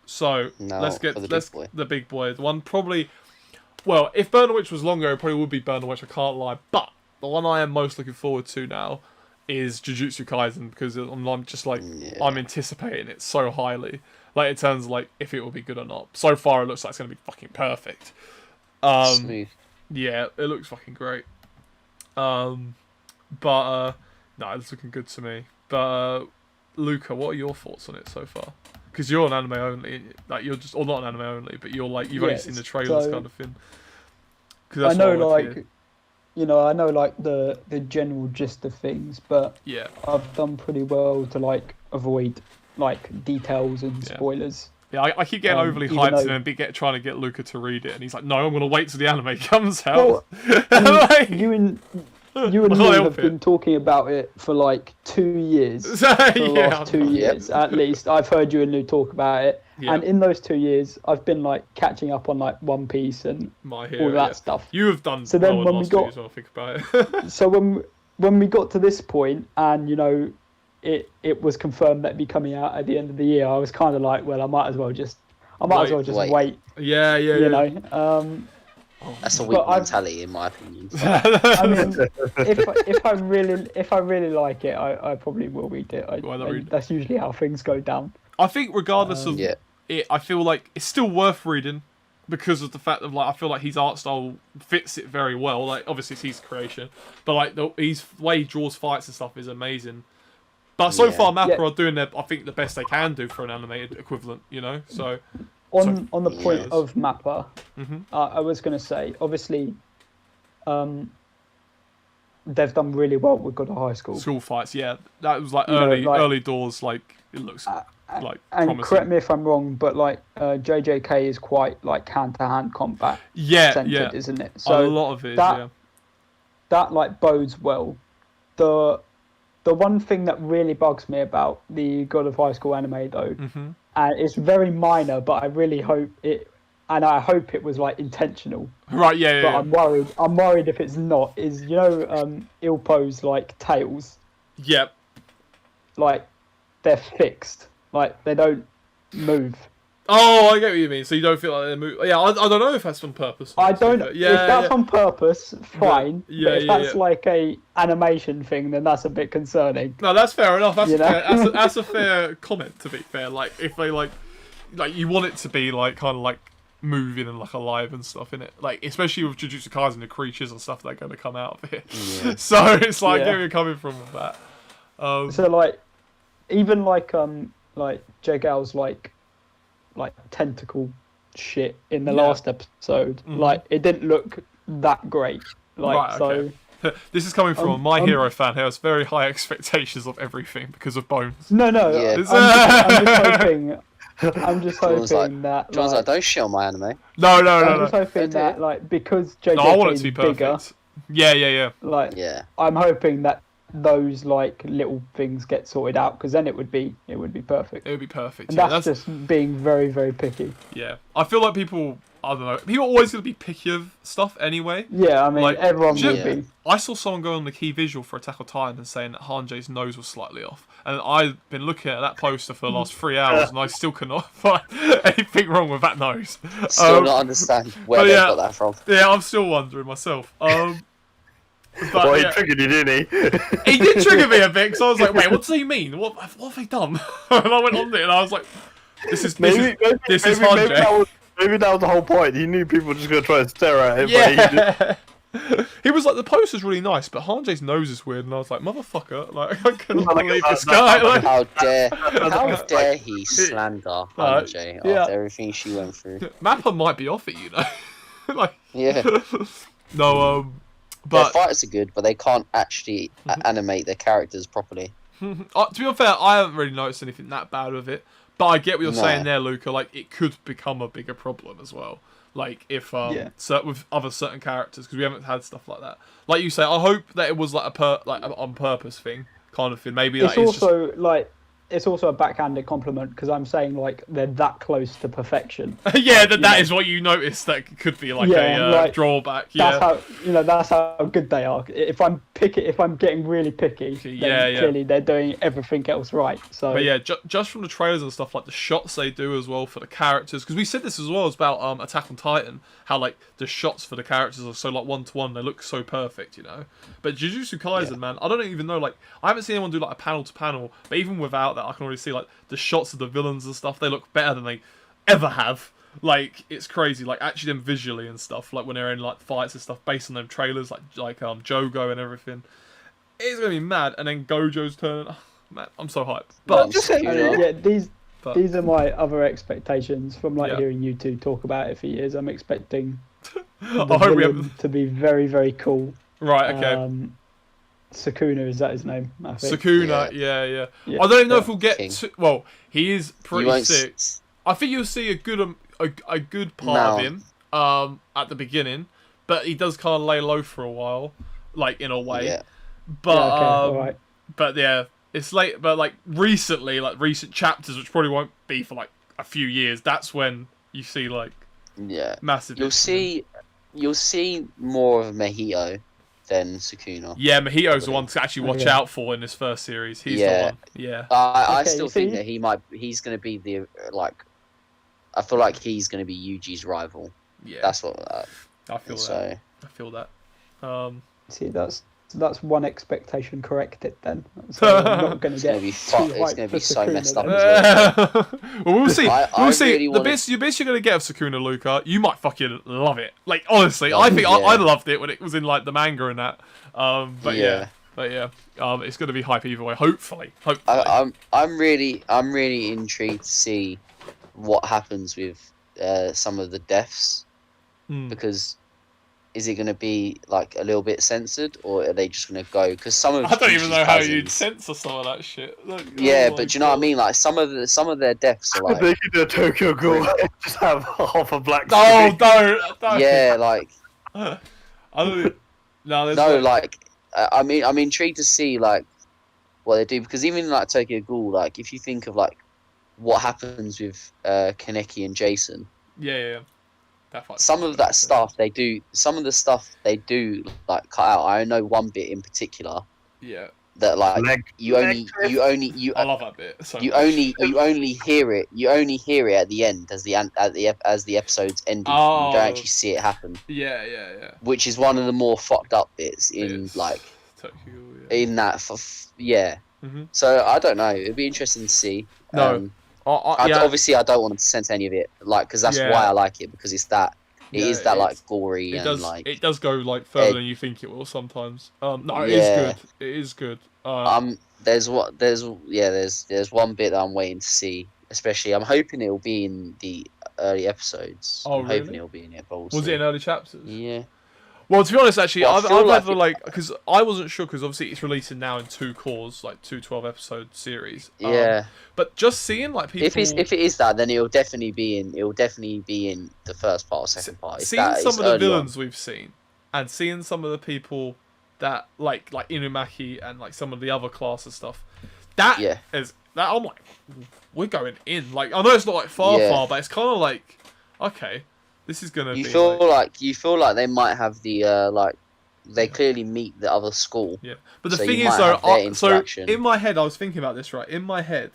So let's get the big boy. The one probably, well, if Burn the Witch was longer, it probably would be Burn the Witch. I can't lie, but the one I am most looking forward to now is Jujutsu Kaisen because I'm just like I'm anticipating it so highly. Like it turns like if it will be good or not. So far, it looks like it's gonna be fucking perfect. Smooth. Yeah, it looks fucking great. But no, it's looking good to me. But Luca, what are your thoughts on it so far? Because you're on anime only, like you're just, or not on anime only, but you're like you've only seen the trailers kind of thing. I know, like, I know like the general gist of things, but I've done pretty well to like avoid like details and spoilers. Yeah, I keep getting overly hyped and then trying to get Luca to read it, and he's like, "No, I'm going to wait till the anime comes out." Well, you and me have been talking about it for like 2 years. For the last 2 years, at least. I've heard you and Lou talk about it. And in those 2 years, I've been like catching up on like One Piece and all that stuff. You have done so then when we got, I think about it. So when we got to this point and, it was confirmed that it'd be coming out at the end of the year, I was kind of like, well, I might as well just wait. Yeah. That's a weak mentality, in my opinion. I mean, if I really like it, I probably will read it. That's usually how things go down. I think regardless of it, I feel like it's still worth reading because of the fact of like I feel like his art style fits it very well. Like obviously it's his creation, but like the way he draws fights and stuff is amazing. But so far, Mappa are doing I think the best they can do for an animated equivalent. So. On the point of Mappa, I was going to say, obviously, they've done really well with God of High School. School fights, yeah. That was like early doors, like, it looks like and promising. Correct me if I'm wrong, but like JJK is quite like hand-to-hand combat centered, isn't it? So a lot of it that like bodes well. The one thing that really bugs me about the God of High School anime, though, and it's very minor, but I really hope it, and I hope it was like intentional. Right, yeah. But I'm worried if it's not. Is Ilpo's like tails? Yep. Like they're fixed. Like they don't move. Oh, I get what you mean. So you don't feel like they're moving. Yeah, I don't know if that's on purpose. I don't. If that's on purpose, fine. But if that's like a animation thing, then that's a bit concerning. No, that's fair enough. That's a fair comment. To be fair, like if they like you want it to be like kind of like moving and like alive and stuff in it. Like especially with Jujutsu Kaisen, the creatures and stuff that are going to come out of it. Yeah. So it's like where you're coming from with that. So like even like J Gal's like tentacle shit in the last episode. Like it didn't look that great. Like right, okay. This is coming from a My Hero fan who has very high expectations of everything because of Bones. No. Yeah. I'm just hoping that. John's like, don't shit on my anime. No. I'm just hoping that, like, because JJK I want it is to be perfect. bigger. Yeah. Like, yeah. I'm hoping that those like little things get sorted out, because then it would be perfect. It would be perfect. And yeah, that's just being very, very picky. Yeah, I feel like people. I don't know. People are always going to be picky of stuff anyway. Yeah, I mean, like, everyone would be. I saw someone go on the key visual for Attack on Titan and saying that Hanja's nose was slightly off. And I've been looking at that poster for the last 3 hours and I still cannot find anything wrong with that nose. Still not understand where they got that from. Yeah, I'm still wondering myself. But, well, he triggered you, didn't he? He did trigger me a bit, because I was like, wait, what does he mean? What have they done? And I went on it and I was like, this is Hanji. Maybe that was the whole point. He knew people were just going to try and stare at him. Yeah. He was like, the poster's really nice, but Hanji's nose is weird, and I was like, motherfucker, like, I cannot believe this guy. Like, how dare he slander Hanji after everything she went through. Mappa might be off it, you know. Like, yeah. No, Their but fighters are good, but they can't actually animate their characters properly. To be fair, I haven't really noticed anything that bad with it. But I get what you're saying there, Luca. Like, it could become a bigger problem as well. Like, if with other certain characters, because we haven't had stuff like that. Like you say, I hope that it was like an on purpose thing, kind of thing. Maybe it's also like. It's also a backhanded compliment, because I'm saying, like, they're that close to perfection. Yeah, that is what you notice. That could be like a drawback. Yeah, that's how good they are. If I'm getting really picky, then clearly they're doing everything else right. So, but yeah, just from the trailers and stuff, like the shots they do as well for the characters, because we said this as well about Attack on Titan, how like the shots for the characters are so like 1-to-1, they look so perfect, you know. But Jujutsu Kaisen, man, I don't even know. Like, I haven't seen anyone do like a panel to panel, but even without that, I can already see like the shots of the villains and stuff. They look better than they ever have. Like, it's crazy. Like, actually them visually and stuff. Like when they're in like fights and stuff based on them trailers, like Jogo and everything. It's gonna be mad. And then Gojo's turn. Oh, man, I'm so hyped. But these are my other expectations from like hearing you two talk about it for years. I'm expecting the villain to be very, very cool. Right. Okay. Sukuna, is that his name? I think. Sukuna, yeah. I don't even know if we'll get to. Well, he is pretty sick. I think you'll see a good part of him at the beginning, but he does kind of lay low for a while, like in a way. Yeah. But but yeah, it's late. But like recently, like recent chapters, which probably won't be for like a few years. That's when you see like massive. You'll see more of Mahito than Sukuna. Yeah, Mahito's the one to actually watch out for in this first series. He's the one. Yeah. I still think that he's going to be the I feel like he's going to be Yuji's rival. Yeah. That's what I feel that. I feel that. See, that's one expectation corrected then. So I'm not going to get it's going to be so messed up as well. Well, we'll see. We'll see. Really the bits you're going to get of Sukuna, Luca, you might fucking love it. Like, honestly, I think I loved it when it was in like the manga and that. But it's going to be hype either way. Hopefully. I'm really intrigued to see what happens with some of the deaths, because is it going to be like a little bit censored, or are they just going to go? Because some of I don't even know how you'd censor some of that shit. Like, but do you know what I mean? Like some of their deaths are like they could do a Tokyo Ghoul just have half a black. Don't. Yeah, like I don't. No, like I'm intrigued to see like what they do, because even like Tokyo Ghoul, like if you think of like what happens with Kaneki and Jason. Yeah. Some of that stuff they do. Some of the stuff they do like cut out. I know one bit in particular. Yeah. That like you only. I love that bit. So you only hear it. You only hear it at the end as the episode's ending. Oh. You don't actually see it happen. Yeah. Which is one of the more fucked up bits in like Tokyo, in that. Mm-hmm. So I don't know. It'd be interesting to see. No. Obviously, I don't want to censor any of it, like, because that's why I like it, because it's that like gory like it does go like further than you think it will sometimes. It is good. It is good. There's one bit that I'm waiting to see, especially. I'm hoping it'll be in the early episodes. Oh, I'm hoping it'll be in it. Was it in early chapters? Yeah. Well, to be honest, actually, Well, I've had like because I wasn't sure because obviously it's releasing now in 2 cores, like 2 12-episode series. Yeah. But just seeing like people, if it is that, then it'll definitely be in the first part or second part. Seeing some of the villains we've seen, and seeing some of the people that like Inumaki and like some of the other class and stuff, that I'm like, we're going in. Like I know it's not like far, but it's kind of like, okay. This is gonna. You feel like they might have the they clearly meet the other school. Yeah, but the thing is though, so in my head I was thinking about this right. In my head,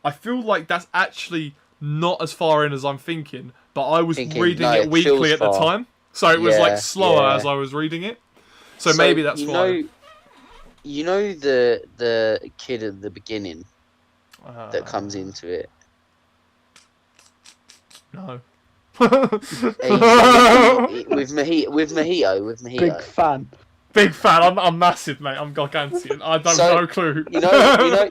I feel like that's actually not as far in as I'm thinking. But I was reading it weekly at the time, so it was like slower as I was reading it. So maybe that's why. You know the kid at the beginning that comes into it. No. with Mojito. Big fan. I'm massive, mate. I'm gargantuan. I don't no clue. You know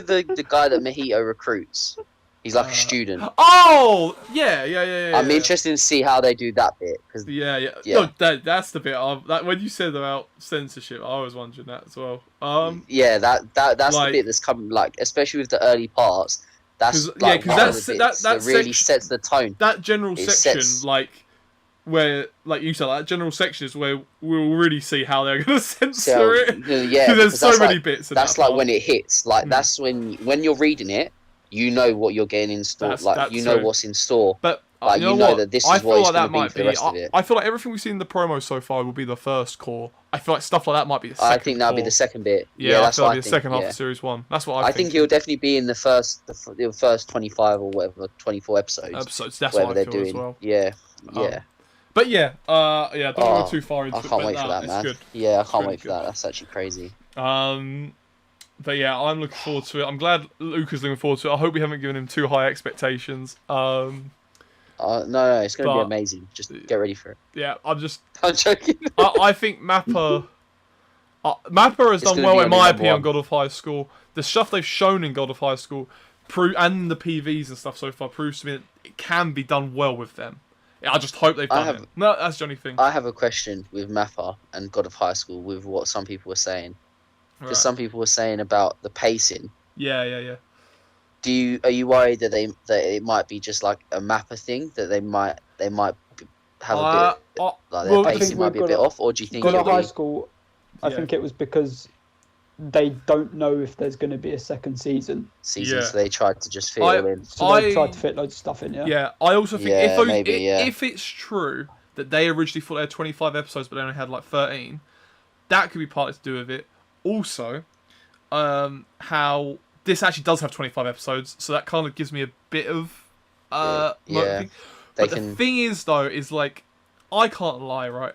the guy that Mojito recruits. He's like a student. Oh, yeah. I'm interested to see how they do that bit. Cause, yeah. No, that's the bit of that when you said about censorship. I was wondering that as well. Yeah, that's the bit that's coming, like especially with the early parts. That's like that really sets the tone. That general section, like where, like you said, that general section is where we'll really see how they're going to censor it. Yeah, because there's so many bits. That's like when it hits. Like that's when you're reading it, you know what you're getting in store. You know what's in store. But like you know that this is what it's going to be for the rest of it. I feel like everything we've seen in the promo so far will be the first core. I feel like stuff like that might be the second. I think that'll be the second bit. Yeah, that's that'll be the second half of Series 1. That's what I think. It'll definitely be in the first 25 or whatever, 24 episodes. That's what I feel as well. Yeah. But don't go too far into it. I can't wait for that, man. Good. Yeah, I can't wait for that. That's actually crazy. But yeah, I'm looking forward to it. I'm glad Luca's looking forward to it. I hope we haven't given him too high expectations. No, it's going to be amazing. Just get ready for it. Yeah, I'm joking. I think Mappa has done well, in my opinion, on God of High School. The stuff they've shown in God of High School, and the PVs and stuff so far, proves to me that it can be done well with them. I just hope they've done it. No, that's the only thing. I have a question with Mappa and God of High School with what some people were saying. Because some people were saying about the pacing. Yeah. Are you worried that it might be just like a Mappa thing, that they might have a bit their pacing might be a bit off, or do you think God of High School? I think it was because they don't know if there's going to be a second season. So they tried to just fit it in. So they tried to fit loads of stuff in. Yeah, I also think if it's true that they originally thought they had 25 episodes, but they only had like 13, that could be partly to do with it. Also, how this actually does have 25 episodes, so that kind of gives me a bit of motivation. But the thing is, though, is like I can't lie, right?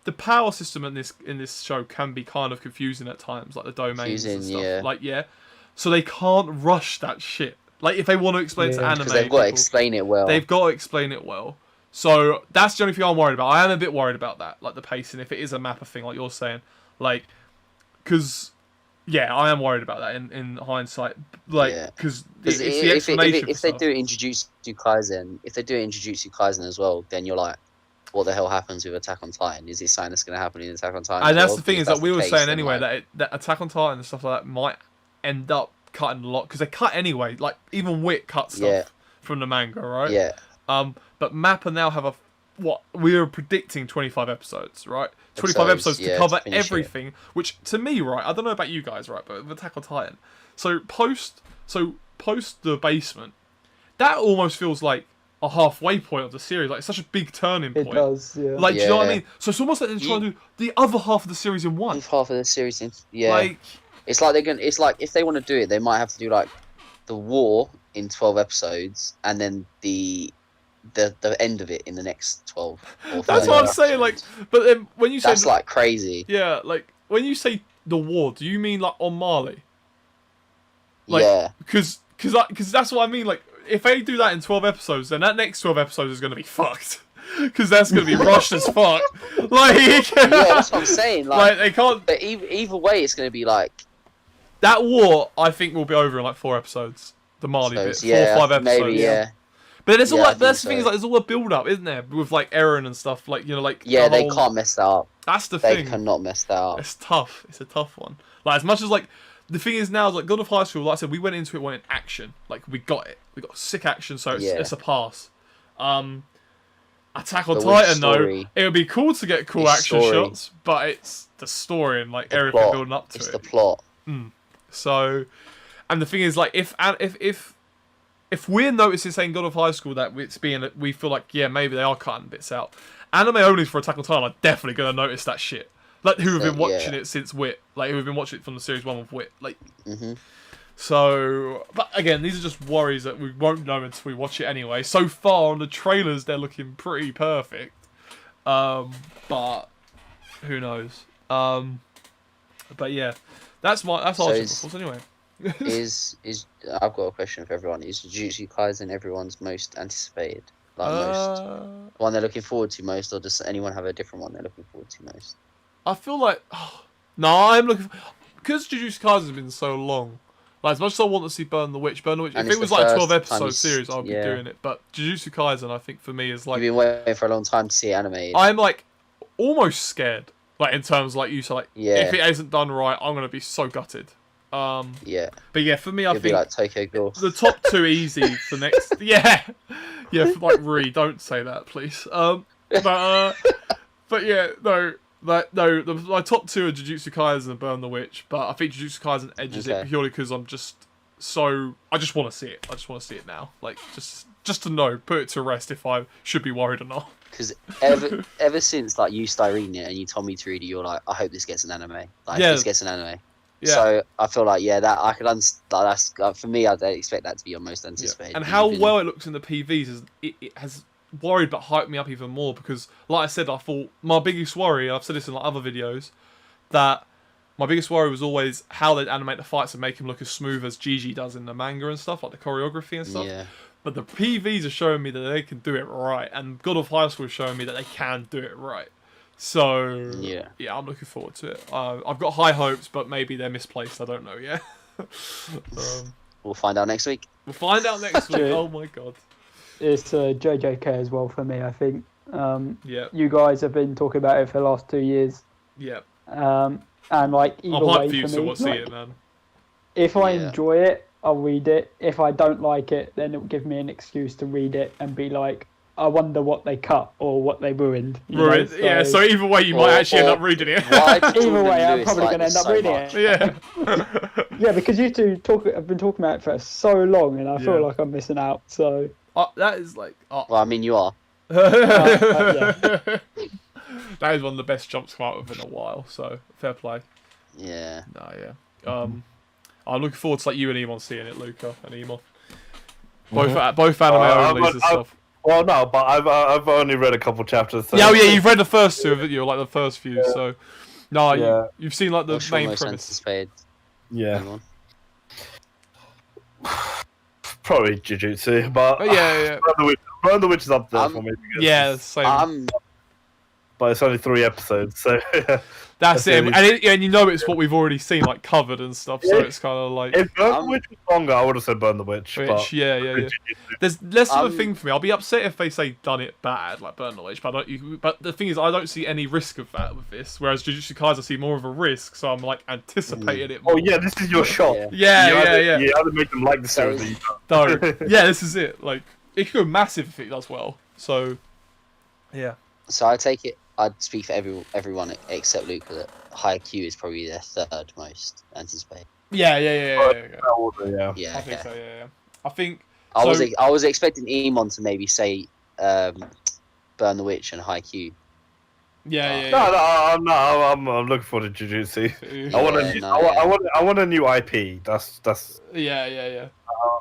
The power system in this show can be kind of confusing at times, like the domains and stuff. So they can't rush that shit. Like if they want to explain it to anime, because they've got to explain it well. They've got to explain it well. So that's the only thing I'm worried about. I am a bit worried about that, like the pacing. If it is a Mappa thing, like you're saying, like. Because, I am worried about that in hindsight. Like, because it's the explanation. If they do Jujutsu Kaisen as well, then you're like, what the hell happens with Attack on Titan? Is it something that's going to happen in Attack on Titan? And that's the thing is that we were saying anyway that Attack on Titan and stuff like that might end up cutting a lot because they cut anyway. Like even Wit cut stuff from the manga, right? Yeah. But Mappa now have we were predicting 25 episodes, right? 25 episodes to cover everything, which to me, right, I don't know about you guys, right, but with Attack on Titan, so post the basement, that almost feels like a halfway point of the series. Like it's such a big turning point. It does, yeah. Like, do you know what I mean? So it's almost like they're trying to do the other half of the series in one. Half of the series in, Like, it's like it's like if they want to do it, they might have to do like the war in 12 episodes, and then the end of it in the next 12 or That's what I'm saying, like, but then when you say that's like crazy. Yeah, like when you say the war, do you mean like on Marley? Like, yeah. Because that's what I mean, like if they do that in 12 episodes, then that next 12 episodes is going to be fucked. Because that's going to be rushed as fuck. Like that's what I'm saying. Like they can't. But either way, it's going to be like that war. I think will be over in like 4 episodes. The Marley bit, 4 or 5 episodes. Maybe, yeah. But there's all that's the thing is like there's all a build up, isn't there? With like Eren and stuff, like like they can't mess that up. That's the thing. They cannot mess that up. It's tough. It's a tough one. Like as much as like the thing is now, like God of High School, like I said, we went into it wanting action. Like we got it. We got sick action, so it's a pass. Attack on Titan though, it would be cool to get cool action shots, but it's the story and like everything building up to it. It's the plot. So, and the thing is, like, if we're noticing saying God of High School that it's being, we feel like maybe they are cutting bits out. Anime only for Attack on Titan are definitely gonna notice that shit. Like who have been watching it since Wit, like who have been watching it from the series 1 with Wit, like. So, but again, these are just worries that we won't know until we watch it anyway. So far on the trailers, they're looking pretty perfect, but who knows? But yeah, that's our thoughts anyway. is I've got a question for everyone. Is Jujutsu Kaisen everyone's most anticipated? Like most one they're looking forward to most, or does anyone have a different one they're looking forward to most? I feel like I'm looking because Jujutsu Kaisen has been so long. Like as much as I want to see Burn the Witch, if it was like a 12-episode series, I'd be doing it. But Jujutsu Kaisen, I think for me is like you've been waiting for a long time to see it animated. I'm like almost scared, like in terms of, like you said, like if it isn't done right, I'm gonna be so gutted. But yeah, for me, I think be like Tokyo Ghoul. The top two easy for next. Like don't say that, please. But yeah, no. My top two are Jujutsu Kaisen and Burn the Witch, but I think Jujutsu Kaisen edges it purely because I just want to see it. I just want to see it now, like just to know, put it to rest if I should be worried or not. Because ever since like you started reading it and you told me to read it, you're like, I hope this gets an anime. Like this gets an anime. Yeah. So I feel like that I could that's for me. I'd expect that to be your most anticipated. And how well it looks in the PVs it has worried but hyped me up even more because, like I said, I thought my biggest worry, and I've said this in like other videos, that my biggest worry was always how they'd animate the fights and make them look as smooth as Gigi does in the manga and stuff, like the choreography and stuff. Yeah. But the PVs are showing me that they can do it right, and God of High School is showing me that they can do it right. So yeah, I'm looking forward to it. I've got high hopes, but maybe they're misplaced. I don't know yet. We'll find out next week. Week. Oh my god. It's JJK as well for me, I think. You guys have been talking about it for the last 2 years. Yeah. And like either I'm hyped way for you to see it, man. If I enjoy it, I'll read it. If I don't like it, then it'll give me an excuse to read it and be like, I wonder what they cut or what they ruined. Right. So, so either way, you might actually end up reading it. Either way, I'm probably going to end up reading it. Yeah. Yeah, because you two have been talking about it for so long, and I feel like I'm missing out. So that is like. Well, I mean, you are. That is one of the best jumps come out of in a while. So fair play. Yeah. No, yeah. I'm looking forward to like you and Emon seeing it, Luca and Emon. Both anime onlys and stuff. Well, no, but I've only read a couple chapters. So. Yeah, you've read the first two, haven't you? Like the first few. Yeah. So, no, you've seen like the main premise. Yeah. Probably Jujutsu, but Burn the Witch is up there for me. Yeah, same. But it's only 3 episodes, so that's it. And you know it's what we've already seen, like covered and stuff. So it's kind of like if Burn the Witch was longer, I would have said Burn the Witch. But yeah. There's less of a thing for me. I'll be upset if they say done it bad, like Burn the Witch. But but the thing is, I don't see any risk of that with this. Whereas Jujutsu Kaisen, I see more of a risk, so I'm like anticipating it more. Oh yeah, this is your shot. Yeah. You either make them like the series. No, yeah, this is it. Like it could go massive if it does well. So yeah. So I take it. I'd speak for everyone except Luca that Haikyuu is probably their third most anticipated. Yeah. I think so. Yeah. I think I was expecting Emon to maybe say Burn the Witch and Haikyuu. Yeah. No, I'm looking forward to Jujutsu. I want a new IP. That's. Yeah.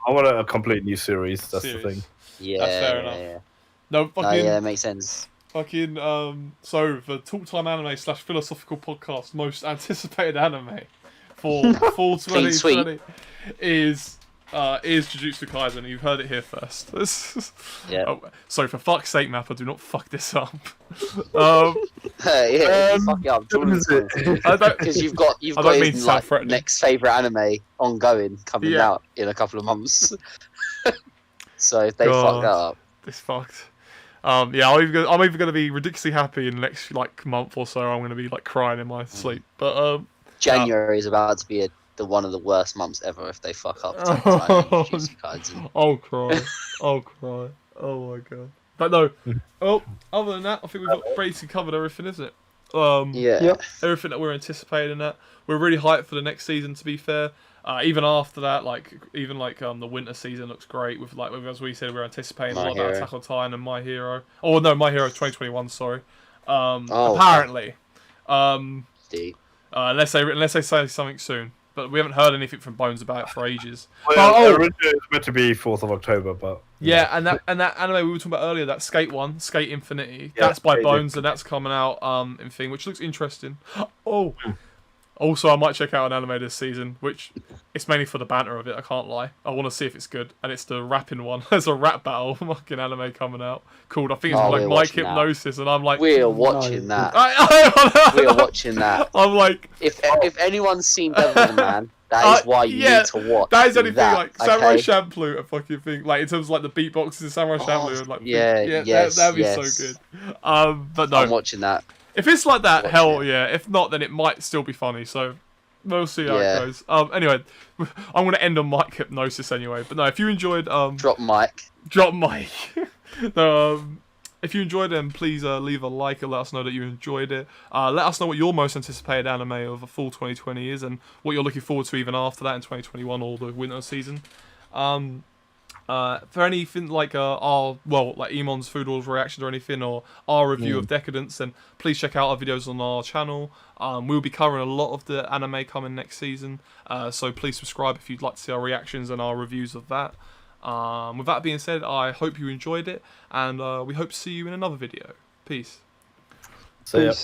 I want a complete new series. That's the thing. Yeah, that's fair enough. Yeah. No, fucking. That makes sense. Fucking so the Talk Time Anime / Philosophical Podcast most anticipated anime for fall 2020 is Jujutsu Kaisen. You've heard it here first. So for fuck's sake, Mappa, do not fuck this up. Fuck it up, because you've got his next favourite anime ongoing coming out in a couple of months. So if they fuck that up, it's fucked. Yeah, I'm either gonna be ridiculously happy in the next like month or so. Or I'm gonna be like crying in my sleep. But January is about to be one of the worst months ever if they fuck up. I'll cry. I'll cry. Oh my god. But no. Oh, other than that, I think we've basically covered everything, isn't it? Everything that we're anticipating. That we're really hyped for the next season. To be fair, even after that, the winter season looks great. With as we said, we're anticipating a lot about Attack on Titan and My Hero. Oh no, My Hero 2021. Sorry. Apparently. Unless they say something soon. But we haven't heard anything from Bones about it for ages. Originally it was meant to be 4th of October, but and that anime we were talking about earlier, that Skate one, Skate Infinity, that's by Bones, and that's coming out in thing, which looks interesting. Oh, also I might check out an anime this season, which it's mainly for the banter of it. I can't lie. I want to see if it's good, and it's the rapping one. There's a rap battle fucking anime coming out called, I think it's like Mike Hypnosis, and I'm like, we're watching that. We're watching that. I'm like, if anyone's seen Devilman, that is why you need to watch. That is the only thing. Like Samurai Champloo, a fucking thing. Like in terms of like the beatboxes in Samurai Champloo, like that'd be so good. But no, I'm watching that. If it's like that, hell yeah. If not, then it might still be funny. So we'll see how it goes. Anyway, I'm gonna end on Mike Hypnosis anyway. But no, if you enjoyed, drop mic. No, if you enjoyed it, please leave a like and let us know that you enjoyed it. Let us know what your most anticipated anime of a full 2020 is, and what you're looking forward to even after that in 2021 or the winter season. For anything like like Emon's Food Wars reactions or anything, or our review of Deca-Dence, then please check out our videos on our channel. We'll be covering a lot of the anime coming next season, so please subscribe if you'd like to see our reactions and our reviews of that. With that being said, I hope you enjoyed it, and we hope to see you in another video. Peace. See ya.